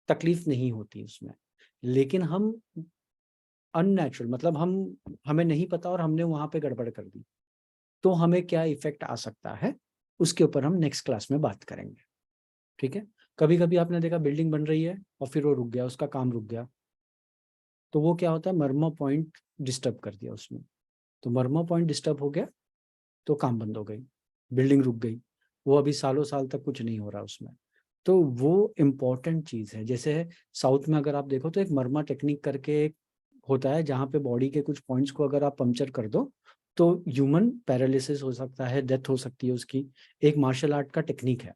तकलीफ नहीं होती उसमें। लेकिन हम अननेचुरल, मतलब हमें नहीं पता और हमने वहां पे गड़बड़ कर दी, तो हमें क्या इफेक्ट आ सकता है उसके ऊपर हम नेक्स्ट क्लास में बात करेंगे। ठीक है। कभी कभी आपने देखा बिल्डिंग बन रही है और फिर वो रुक गया, उसका काम रुक गया, तो वो क्या होता है, मर्मा पॉइंट डिस्टर्ब कर दिया उसमें। तो मर्मा पॉइंट डिस्टर्ब हो गया तो काम बंद हो गई, बिल्डिंग रुक गई, वो अभी सालों साल तक कुछ नहीं हो रहा उसमें। तो वो इम्पोर्टेंट चीज़ है। जैसे साउथ में अगर आप देखो तो एक मर्मा टेक्निक करके एक होता है, जहाँ पे बॉडी के कुछ पॉइंट्स को अगर आप पंक्चर कर दो तो ह्यूमन पैरालिसिस हो सकता है, डेथ हो सकती है उसकी। एक मार्शल आर्ट का टेक्निक है।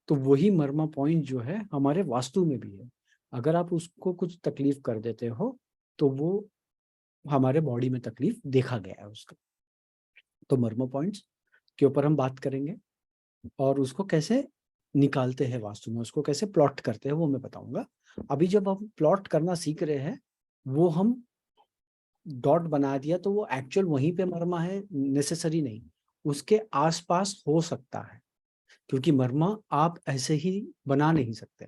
तो वही मर्मा पॉइंट जो है हमारे वास्तु में भी है। अगर आप उसको कुछ तकलीफ कर देते हो तो वो हमारे बॉडी में तकलीफ देखा गया है उसका। तो मर्मा पॉइंट्स के ऊपर हम बात करेंगे और उसको कैसे निकालते हैं वास्तु में, उसको कैसे प्लॉट करते हैं वो मैं बताऊंगा। अभी जब हम प्लॉट करना सीख रहे हैं, वो हम डॉट बना दिया तो वो एक्चुअल वहीं पे मर्मा है नेसेसरी नहीं, उसके आसपास हो सकता है, क्योंकि मर्मा आप ऐसे ही बना नहीं सकते,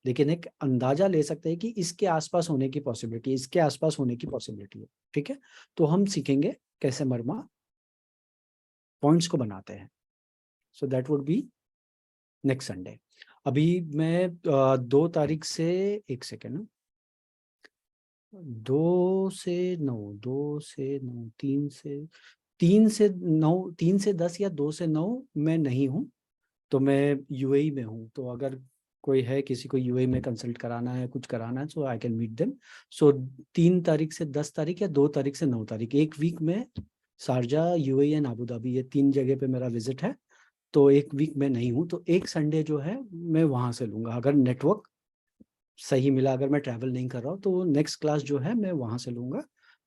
लेकिन एक अंदाजा ले सकते हैं कि इसके आसपास होने की पॉसिबिलिटी, इसके आसपास होने की पॉसिबिलिटी है। ठीक है। तो हम सीखेंगे कैसे मर्मा पॉइंट्स को बनाते हैं। So that would be next Sunday. अभी मैं 2 तारीख से, एक सेकेंड, 2 से 9, 2 से 9, 3 से 9, 3 से 10 या 2 से 9 मैं नहीं हूँ, तो मैं यूएई में हूँ। तो अगर कोई है, किसी को यूएई में कंसल्ट कराना है, कुछ कराना है, सो आई कैन मीट देम। सो 3 तारीख से 10 तारीख या 2 तारीख से 9 तारीख, एक वीक में Sharjah, UAE and Abu Dhabi, ये 3 जगह पे मेरा विजिट है। तो एक वीक में नहीं हूँ, तो एक संडे जो है मैं वहाँ से लूँगा, अगर नेटवर्क सही मिला, अगर मैं ट्रैवल नहीं कर रहा हूँ तो नेक्स्ट क्लास जो है मैं वहाँ से लूँगा।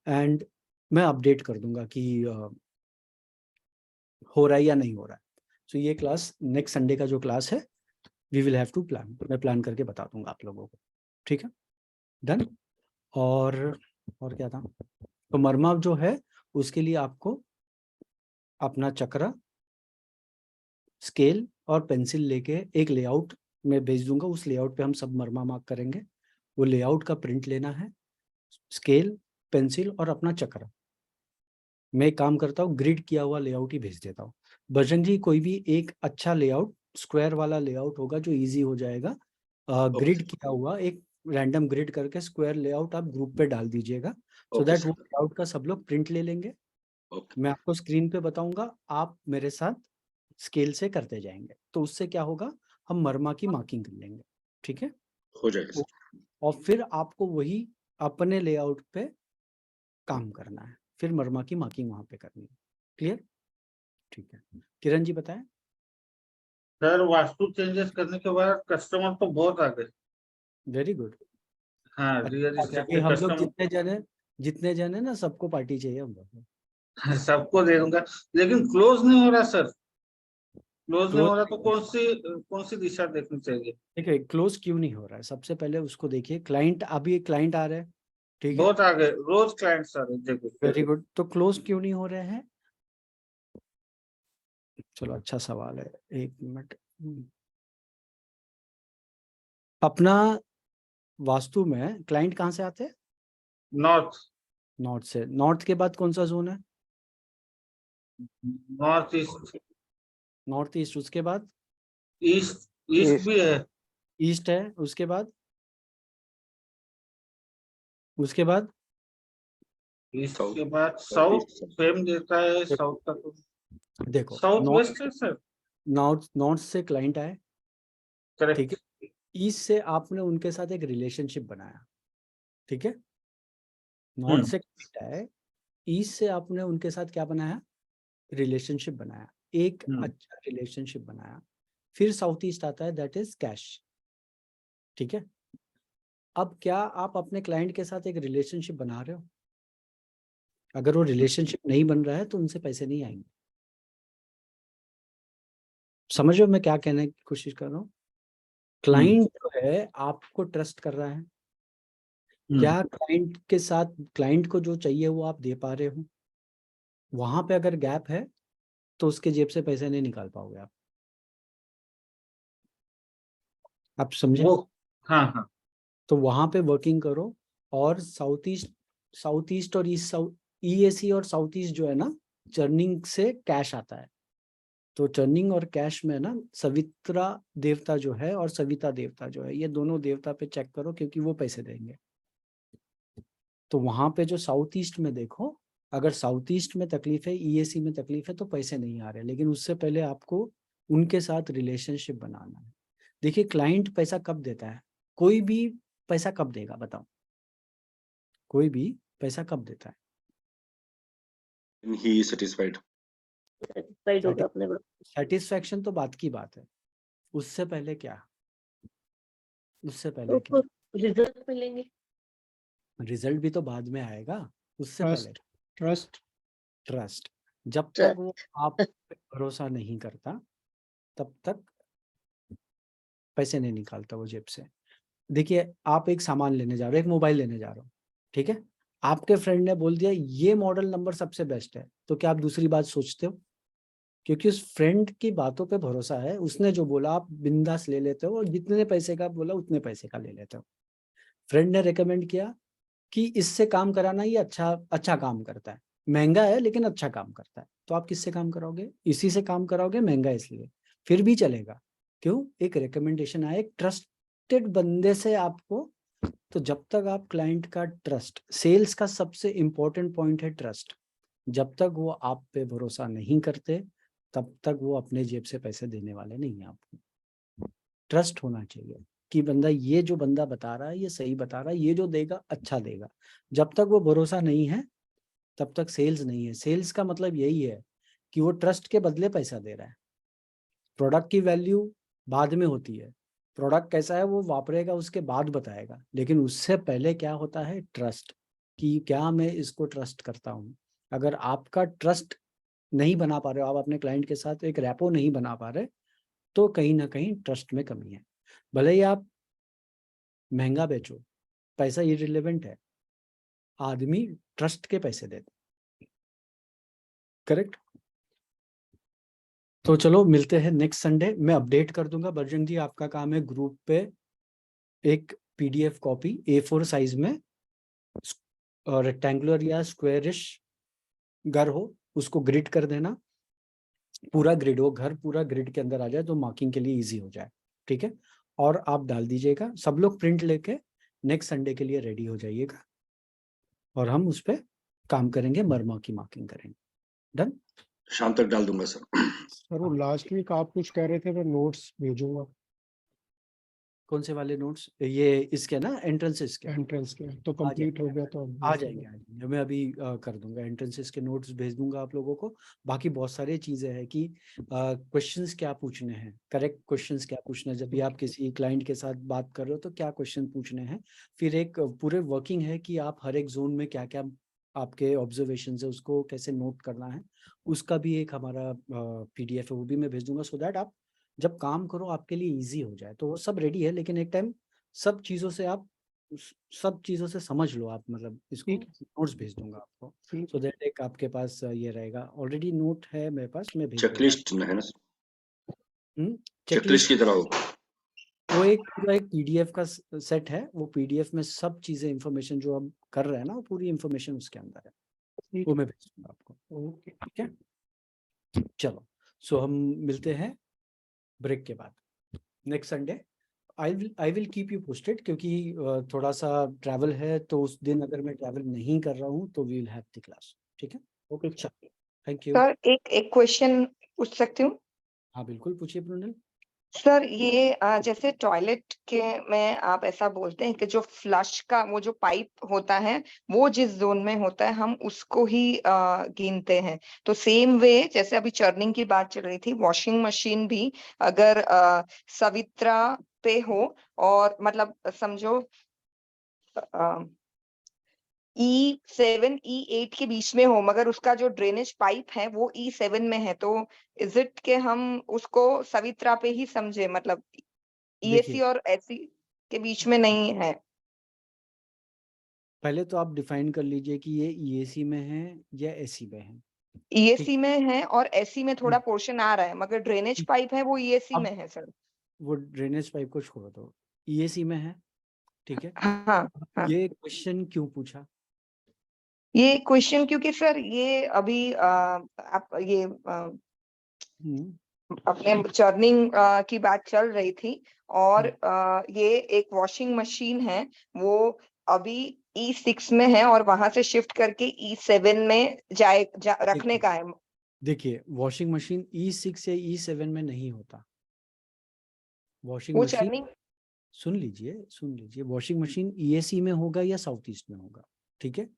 एंड मैं अपडेट कर दूंगा कि हो रहा है या नहीं हो रहा है। सो ये क्लास नेक्स्ट संडे का जो क्लास है, we will have to plan, मैं प्लान करके बता दूंगा आप लोगों को। ठीक है, डन। और क्या था, तो मर्मा जो है उसके लिए आपको अपना चक्र, स्केल और पेंसिल लेके एक लेआउट में भेज दूंगा, उस लेआउट पे हम सब मर्मा मार्क करेंगे। वो लेआउट का प्रिंट लेना है, स्केल, पेंसिल और अपना चक्र। मैं एक काम करता हूँ, ग्रिड किया हुआ लेआउट ही भेज देता हूँ। बजरंग जी, कोई भी एक अच्छा लेआउट, स्क्वायर वाला लेआउट होगा जो इजी हो जाएगा, ग्रिड किया हुआ एक रैंडम ग्रिड करके स्क्वायर लेआउट आप ग्रुप पे डाल दीजिएगा, सो दैट वो लेआउट का सब लोग प्रिंट ले लेंगे। मैं आपको स्क्रीन पे बताऊंगा, आप मेरे साथ स्केल से करते जाएंगे, तो उससे क्या होगा, हम मर्मा की मार्किंग कर लेंगे। ठीक है, हो जाएगा। और फिर आपको वही अपने लेआउट पे काम करना है, फिर मर्मा की मार्किंग वहां पे करनी है। क्लियर? ठीक है, किरण जी बताएं। सर वास्तु चेंजेस करने के बाद कस्टमर तो बहुत आ गए। Very good. हाँ, रियल क्योंकि हम लोग जितने जन है ना, सबको पार्टी चाहिए हम लोग। सबको दे दूंगा, लेकिन क्लोज नहीं हो रहा सर। क्लोज नहीं हो रहा तो कौन सी दिशा देखनी चाहिए? ठीक है, क्लोज क्यों नहीं हो रहा है, सबसे पहले उसको देखिए। क्लाइंट, अभी एक क्लाइंट आ रहे हैं, ठीक है, बहुत आ गए, रोज क्लाइंट सर। Very good. तो क्लोज क्यों नहीं हो रहे हैं? चलो, अच्छा सवाल है, एक मिनट। अपना वास्तु में क्लाइंट कहाँ से आते हैं? नॉर्थ। नॉर्थ से। नॉर्थ के बाद कौन सा जोन है? North east. नॉर्थ ईस्ट, उसके बाद ईस्ट भी है। ईस्ट है, उसके बाद ईस्ट के बाद साउथ फेम देता है। साउथ का तो देखो, साउथ वेस्ट है सर। नॉर्थ से क्लाइंट आए, ठीक करेक्ट। है, ईस्ट से आपने उनके साथ एक रिलेशनशिप बनाया, ठीक है, नॉर्थ से क्लाइंट आए, ईस्ट से आपने उनके साथ क्या बनाया, रिलेशनशिप बनाया, एक अच्छा रिलेशनशिप बनाया। फिर साउथ ईस्ट आता है, दैट इज कैश। ठीक है, अब क्या आप अपने क्लाइंट के साथ एक रिलेशनशिप बना रहे हो? अगर वो रिलेशनशिप नहीं बन रहा है तो उनसे पैसे नहीं आएंगे। समझ रहे हो मैं क्या कहने की कोशिश कर रहा हूँ? क्लाइंट जो है आपको ट्रस्ट कर रहा है, क्या क्लाइंट के साथ, क्लाइंट को जो चाहिए वो आप दे पा रहे हो? वहां पे अगर गैप है तो उसके जेब से पैसे नहीं निकाल पाओगे आप समझे? वो हाँ हाँ तो वहां पे वर्किंग करो। और साउथ ईस्ट और ईएसी और साउथ ईस्ट जो है ना, चर्निंग से कैश आता है। तो चर्निंग और कैश में ना सवित्रा देवता जो है और सविता देवता जो है, ये दोनों देवता पे चेक करो, क्योंकि वो पैसे देंगे। तो वहां पे जो साउथ ईस्ट में देखो, अगर साउथ ईस्ट में तकलीफ है, ईएसी में तकलीफ है, तो पैसे नहीं आ रहे। लेकिन उससे पहले आपको उनके साथ रिलेशनशिप बनाना है। देखिए, क्लाइंट पैसा कब देता है? कोई भी पैसा कब देगा बताओ? कोई भी पैसा कब देता है? ही सेटिस्फाइड। सेटिस्फाइड होगा अपने बात। सेटिस्फैक्शन तो बात की बात है। उससे पहले क्या? उससे पहले उसको क्या? रिजल्ट मिलेंगे। रिजल्ट भी तो बाद में आएगा। उससे पहले ट्रस्ट ट्रस्ट। जब तक वो आप पे भरोसा नहीं करता, तब तक पैसे नहीं निकालता वो जेब से। देखिए, आप एक सामान लेने जा रहे हो, एक मोबाइल लेने जा रहे हो, ठीक है? आपके फ्रेंड ने बोल दिया ये मॉडल नंबर सबसे बेस्ट है, तो क्या आप दूसरी बात सोचते हो? क्योंकि उस फ्रेंड की बातों पे भरोसा है, उसने जो बोला आप बिंदास ले लेते हो, और जितने पैसे का बोला उतने पैसे का ले लेते हो। फ्रेंड ने रेकमेंड किया कि इससे काम कराना, ये अच्छा काम करता है, महंगा है लेकिन अच्छा काम करता है, तो आप किससे काम कराओगे? इसी से काम कराओगे, महंगा इसलिए, फिर भी चलेगा। क्यों? एक रिकमेंडेशन आया एक ट्रस्टेड बंदे से आपको। तो जब तक आप क्लाइंट का ट्रस्ट, सेल्स का सबसे इंपॉर्टेंट पॉइंट है ट्रस्ट। जब तक वो आप पे भरोसा नहीं करते, तब तक वो अपने जेब से पैसे देने वाले नहीं है आपको। ट्रस्ट होना चाहिए कि ये जो बंदा बता रहा है ये सही बता रहा है, ये जो देगा अच्छा देगा। जब तक वो भरोसा नहीं है, तब तक सेल्स नहीं है। सेल्स का मतलब यही है कि वो ट्रस्ट के बदले पैसा दे रहा है। प्रोडक्ट की वैल्यू बाद में होती है, प्रोडक्ट कैसा है वो वापरेगा उसके बाद बताएगा, लेकिन उससे पहले क्या होता है? ट्रस्ट, कि क्या मैं इसको ट्रस्ट करता हूँ। अगर आपका ट्रस्ट नहीं बना पा रहे हो, आप अपने क्लाइंट के साथ एक रैपो नहीं बना पा रहे, तो कहीं ना कहीं ट्रस्ट में कमी है। भले ही आप महंगा बेचो, पैसा इररिलेवेंट है, आदमी ट्रस्ट के पैसे देते। करेक्ट? तो चलो मिलते हैं नेक्स्ट संडे। मैं अपडेट कर दूंगा। बजरंग जी, आपका काम है ग्रुप पे एक पीडीएफ कॉपी A4 साइज में, रेक्टेंगुलर या स्क्वायरिश घर हो, उसको ग्रिड कर देना। पूरा ग्रिड हो, घर पूरा ग्रिड के अंदर आ जाए तो मार्किंग के लिए इजी हो जाए, ठीक है? और आप डाल दीजिएगा। सब लोग प्रिंट लेके नेक्स्ट संडे के लिए रेडी हो जाइएगा, और हम उस पर काम करेंगे, मरमा की मार्किंग करेंगे। डन? शाम तक डाल दूंगा सर। सर वो लास्ट वीक आप कुछ कह रहे थे, मैं नोट्स भेजूंगा कौन से वाले नोट्स? ये इसके ना, एंट्रेंसेस के? एंट्रेंस के, तो कंप्लीट हो गया तो आ जाएंगे। मैं अभी कर दूंगा, एंट्रेंसेस के नोट्स भेज दूंगा आप लोगों को। बाकी बहुत सारी चीजें हैं कि क्वेश्चंस क्या पूछने हैं, करेक्ट क्वेश्चंस क्या पूछना है, जब भी आप किसी क्लाइंट के साथ बात कर रहे हो तो क्या क्वेश्चन पूछने हैं। फिर एक पूरे वर्किंग है कि आप हर एक जोन में क्या क्या आपके ऑब्जर्वेशन है, उसको कैसे नोट करना है। उसका भी एक हमारा PDF है, वो भी मैं भेज दूंगा, सो दैट आप जब काम करो आपके लिए ईजी हो जाए। तो वो सब रेडी है, लेकिन एक टाइम सब चीज़ों से समझ लो आप, मतलब इसको नोट्स भेज दूंगा आपको, सो दैट एक आपके पास ये रहेगा। ऑलरेडी नोट है मेरे पास, मैं भेज चेकलिस्ट है ना? दूंगा। चेकलिस्ट की तरह हो। वो एक पूरा एक PDF का सेट है। वो PDF में सब चीजें, इंफॉर्मेशन जो हम कर रहे हैं ना, वो पूरी इंफॉर्मेशन उसके अंदर है, वो मैं भेज दूंगा आपको। ओके, ठीक है, चलो। सो हम मिलते हैं ब्रेक के बाद next Sunday. I will keep you posted, क्योंकि थोड़ा सा ट्रैवल है, तो उस दिन अगर मैं ट्रैवल नहीं कर रहा हूँ तो we will have the class. ठीक है, ओके चलो, थैंक यू। सर एक क्वेश्चन पूछ सकती हूँ? हाँ बिल्कुल, पूछिए प्रणल। सर ये जैसे टॉयलेट के में आप ऐसा बोलते हैं कि जो फ्लश का वो जो पाइप होता है वो जिस जोन में होता है हम उसको ही गिनते हैं। तो सेम वे जैसे अभी चर्निंग की बात चल रही थी, वॉशिंग मशीन भी अगर सवित्रा पे हो और मतलब समझो E7 E8 के बीच में हो, मगर उसका जो ड्रेनेज पाइप है वो E7 में है, तो इज इट के हम उसको सवित्रा पे ही समझे, मतलब EAC और SC के बीच में नहीं है? पहले तो आप डिफाइन कर लीजिए कि ये EAC में है या SC में है। ईएसी में है और एसी में थोड़ा पोर्शन आ रहा है, मगर ड्रेनेज पाइप है वो ईएसी अब में है सर। वो ड्रेनेज पाइप को छोड़ दो, ईएसी में है, ठीक है। हाँ हाँ, ये क्वेश्चन क्यों पूछा? ये क्वेश्चन क्योंकि सर ये अभी आप ये अपने चर्निंग की बात चल रही थी, और ये एक वॉशिंग मशीन है, वो अभी E6 में है और वहां से शिफ्ट करके E7 में रखने का है। देखिए, वॉशिंग मशीन E6 या E7 में नहीं होता। वॉशिंग वो मशीन, चर्निंग, सुन लीजिए, वॉशिंग मशीन ईएसी में होगा या साउथ ईस्ट में होगा, ठीक है।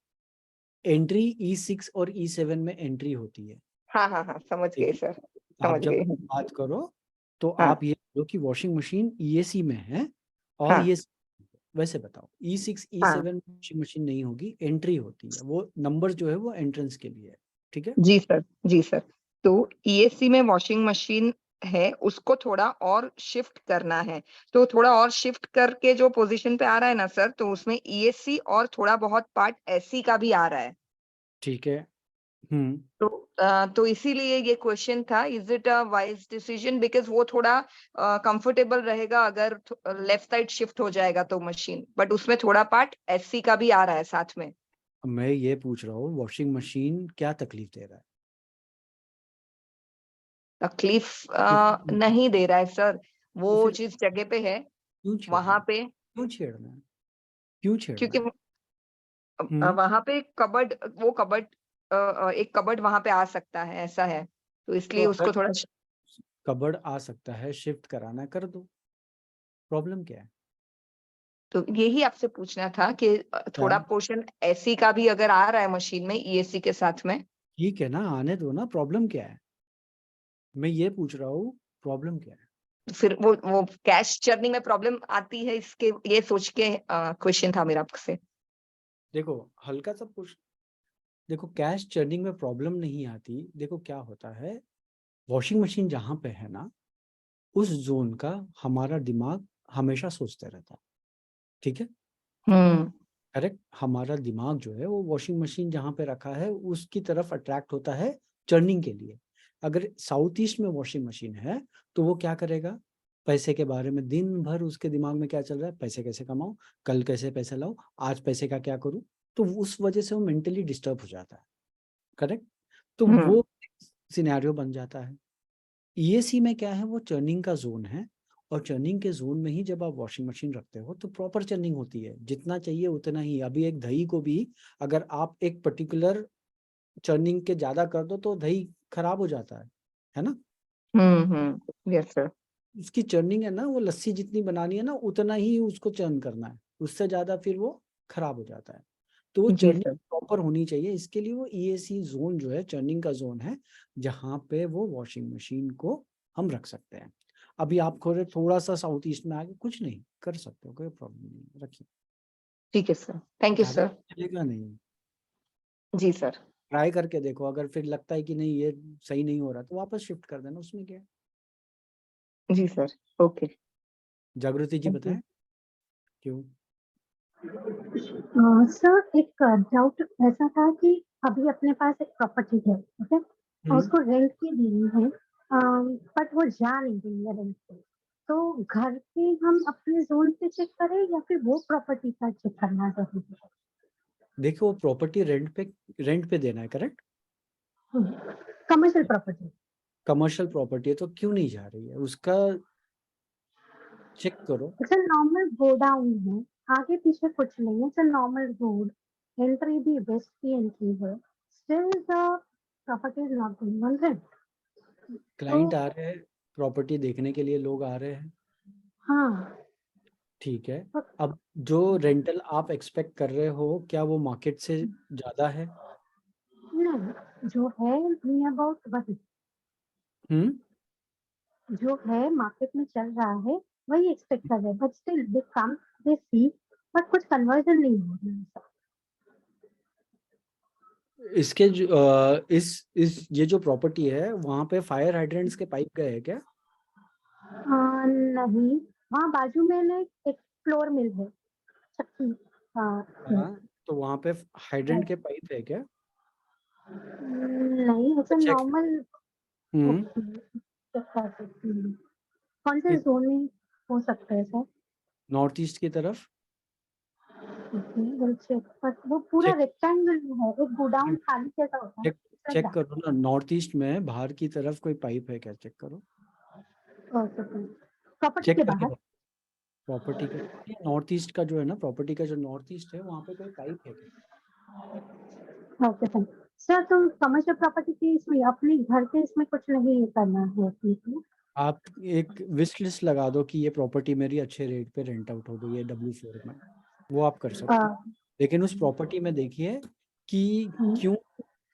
एंट्री E6 और E7 में एंट्री होती है। हाँ हाँ हाँ, समझ गए सर, आप समझ जब गए। बात करो तो हाँ आप ये बोलो कि वॉशिंग मशीन ईएसी में है और हाँ ये वैसे बताओ, E6 हाँ, E7 वॉशिंग मशीन नहीं होगी, एंट्री होती है। वो नंबर जो है वो एंट्रेंस के लिए है, ठीक है। जी सर, जी सर। तो ईएसी में वॉशिंग मशीन है, उसको थोड़ा और शिफ्ट करना है, तो थोड़ा और शिफ्ट करके जो पोजीशन पे आ रहा है ना सर, तो उसमें ईएसी और थोड़ा बहुत पार्ट एसी का भी आ रहा है। ठीक है। तो इसीलिए ये क्वेश्चन था, is it a wise decision, because वो थोड़ा कंफर्टेबल रहेगा अगर लेफ्ट साइड शिफ्ट हो जाएगा तो मशीन, बट उसमें थोड़ा पार्ट एसी का भी आ रहा है साथ में। मैं ये पूछ रहा हूँ, वॉशिंग मशीन क्या तकलीफ दे रहा है? तकलीफ नहीं दे रहा है सर, वो तो फिर जिस जगह पे है क्यों छेड़ना वहां है? पे, क्यों छेड़ना है? क्यों छेड़ना क्योंकि है? वहां पे कबर्ड, वो कबर्ड, एक कबर्ड वहां पे आ सकता है, ऐसा है, तो तो इसलिए अगर उसको थोड़ा। कबर्ड आ सकता है, शिफ्ट कराना, कर दो, प्रॉब्लम क्या है? तो यही आपसे पूछना था कि थोड़ा क्या? पोर्शन एसी का भी अगर आ रहा है मशीन में ईएसी के साथ में, ठीक है ना, आने दो ना, प्रॉब्लम क्या है? मैं ये पूछ रहा हूँ, प्रॉब्लम क्या है? फिर वो कैश चर्निंग में प्रॉब्लम आती है, इसके ये सोच के क्वेश्चन था मेरा आपसे। देखो, हल्का सा पूछ, देखो कैश चर्निंग में प्रॉब्लम नहीं आती। देखो क्या होता है, वॉशिंग मशीन जहाँ पे है ना, उस जोन का हमारा दिमाग हमेशा सोचते रहता है, ठीक है। करेक्ट, हमारा दिमाग जो है वो वॉशिंग मशीन जहाँ पे रखा है उसकी तरफ अट्रैक्ट होता है चर्निंग के लिए। अगर साउथ ईस्ट में वॉशिंग मशीन है तो वो क्या करेगा, पैसे के बारे में दिन भर उसके दिमाग में क्या चल रहा है, पैसे कैसे कमाऊं, कल कैसे पैसे लाऊं, आज पैसे का क्या करूं। तो उस वजह से वो मेंटली डिस्टर्ब हो जाता है, करेक्ट। तो वो सिनेरियो बन जाता है। ईएसी में क्या है, वो चर्निंग का जोन है, और चर्निंग के जोन में ही जब आप वॉशिंग मशीन रखते हो तो प्रॉपर चर्निंग होती है, जितना चाहिए उतना ही। अभी एक दही को भी अगर आप एक पर्टिकुलर चर्निंग के ज्यादा कर दो तो दही खराब हो जाता है ना। Yes sir. उसकी चर्निंग है ना, वो लस्सी जितनी बनानी है ना उतना ही उसको चर्न करना है, उससे ज्यादा फिर वो खराब हो जाता है। तो वो जी चर्निंग सर। प्रॉपर होनी चाहिए, इसके लिए वो ईएसी जोन जो है चर्निंग का जोन है, जहाँ पे वो वॉशिंग मशीन को हम रख सकते हैं। अभी आप थोड़ा सा साउथ ईस्ट में आगे कुछ नहीं कर सकते हो, कोई प्रॉब्लम नहीं, रखिए। ठीक है सर, थैंक यू ज्यादा सर। चलेगा नहीं, जी सर। ट्राई करके देखो, अगर फिर लगता है कि नहीं ये सही नहीं हो रहा तो वापस शिफ्ट कर देना, उसमें क्या है। जी सर, ओके। जागृति जी बताएं क्यों। सर एक डाउट ऐसा था कि अभी अपने पास एक प्रॉपर्टी है, ओके, और उसको रेंट पे दी है, बट वो जा नहीं रही है रेंट पे, तो घर पे हम अपने जोन पे चेक करें या फिर वो प्रॉपर्टी का चेक करना जरूरी है? देखो, वो प्रॉपर्टी रेंट पे देना है, correct. Commercial property. Commercial property है तो क्यों नहीं जा रही है, उसका चेक करो। इट्स अ नॉर्मल गोडाउन है, आगे पीछे कुछ नहीं है, it's a normal road, entry भी वेस्ट की एंट्री है, still the property is not going on rent. Client आ रहे हैं, प्रॉपर्टी देखने के लिए लोग आ रहे हैं, हाँ, ठीक है। अब जो रेंटल आप एक्सपेक्ट कर रहे हो, क्या वो मार्केट से ज्यादा है? नहीं, जो है नियर अबाउट वही, जो है मार्केट में चल रहा है वही एक्सपेक्ट कर रहे हैं, but still they come, they see, but कुछ कन्वर्जन नहीं हो रहा है। इसके इस ये जो प्रॉपर्टी है वहां पे फायर हाइड्रेंट्स के पाइप गए हैं क्या? नहीं, वहाँ बाजू में ना एक फ्लोर मिल है, चक्की। हाँ, तो वहां पे हाइड्रेंट के पाइप है क्या? नहीं ऐसा चेक नॉर्मल चेक कर सकती हूँ। कौन से एक- जोन में हो सकता है सर? नॉर्थ ईस्ट की तरफ चेक, बट वो पूरा चेक रेक्टेंगल है, एक गोडाउन खाली कैसा होता है? चेक चेक करो ना, नॉर्थ ईस्ट में बाहर की तरफ कोई पाइप है क्या, चेक करो। प्रॉपर्टी चेक के करके बाहर? प्रॉपर्टी का नॉर्थ ईस्ट का जो है ना, प्रॉपर्टी का जो नॉर्थ ईस्ट है वहाँ पे कोई पाइप है क्या? ओके सर, तो कमर्शियल प्रॉपर्टी के इसमें अपने घर के इसमें कुछ नहीं करना है इसमें? आप एक विश लिस्ट लगा दो कि ये प्रॉपर्टी मेरी अच्छे रेट पे रेंट आउट हो गई है W4 में, वो आप कर सकते हो। लेकिन उस प्रॉपर्टी में देखिए कि क्यों,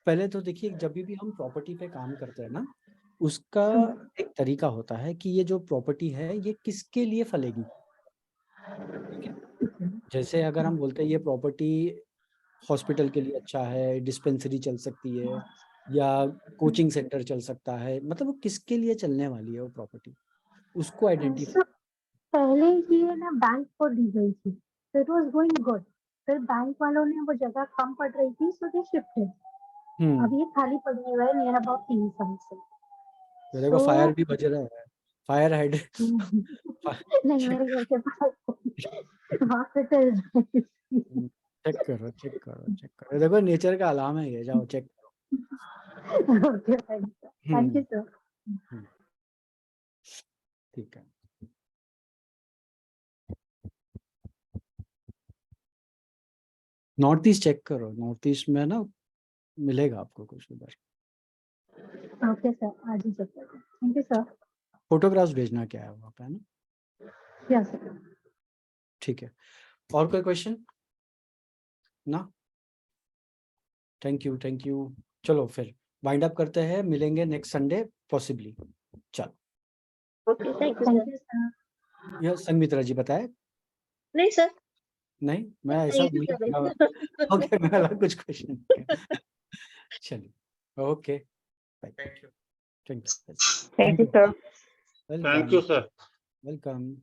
पहले तो देखिए जब भी हम प्रॉपर्टी पे काम करते हैं ना, उसका एक तरीका होता है कि ये जो प्रॉपर्टी है ये किसके लिए फलेगी। ठीक है, जैसे अगर हम बोलते हैं ये प्रॉपर्टी हॉस्पिटल के लिए अच्छा है, डिस्पेंसरी चल सकती है या कोचिंग सेंटर चल सकता है, मतलब वो किसके लिए चलने वाली है वो प्रॉपर्टी, उसको आइडेंटिफाई। पहले ये ना बैंक को दी गई थी, तो इट वाज गोइंग गुड, फिर बैंक वालों ने वो जगह कम पड़ रही थी, सो दे शिफ्टेड। अब ये खाली पड़ी हुई है नियर अबाउट 3 साल से। देखो फायर भी बज रहा है, फायर हेड। नहीं मेरे घर के पास हॉस्पिटल। चेक करो चेक करो चेक करो, देखो नेचर का अलार्म है ये, जाओ चेक करो। Okay thank you sir. ठीक है, नॉर्थ ईस्ट चेक करो, नॉर्थ ईस्ट में ना मिलेगा आपको कुछ उधर। ओके सर, आज ही चेक करते हैं। Thank you sir. फोटोग्राफ्स भेजना क्या है वहाँ पे, है ना? Yes sir. ठीक है, और कोई क्वेश्चन ना? Thank you thank you. चलो फिर वाइंड अप करते हैं, मिलेंगे नेक्स्ट संडे पॉसिबली। चलो ओके, थैंक यू सर। यह संगमित्रा जी बताए? नहीं सर, नहीं, मैं ऐसा यही कर रही थी। ओके, मैं अलग कुछ क्वेश्चन। चलिए okay, thank you thank you sir. Welcome thank you sir. Welcome.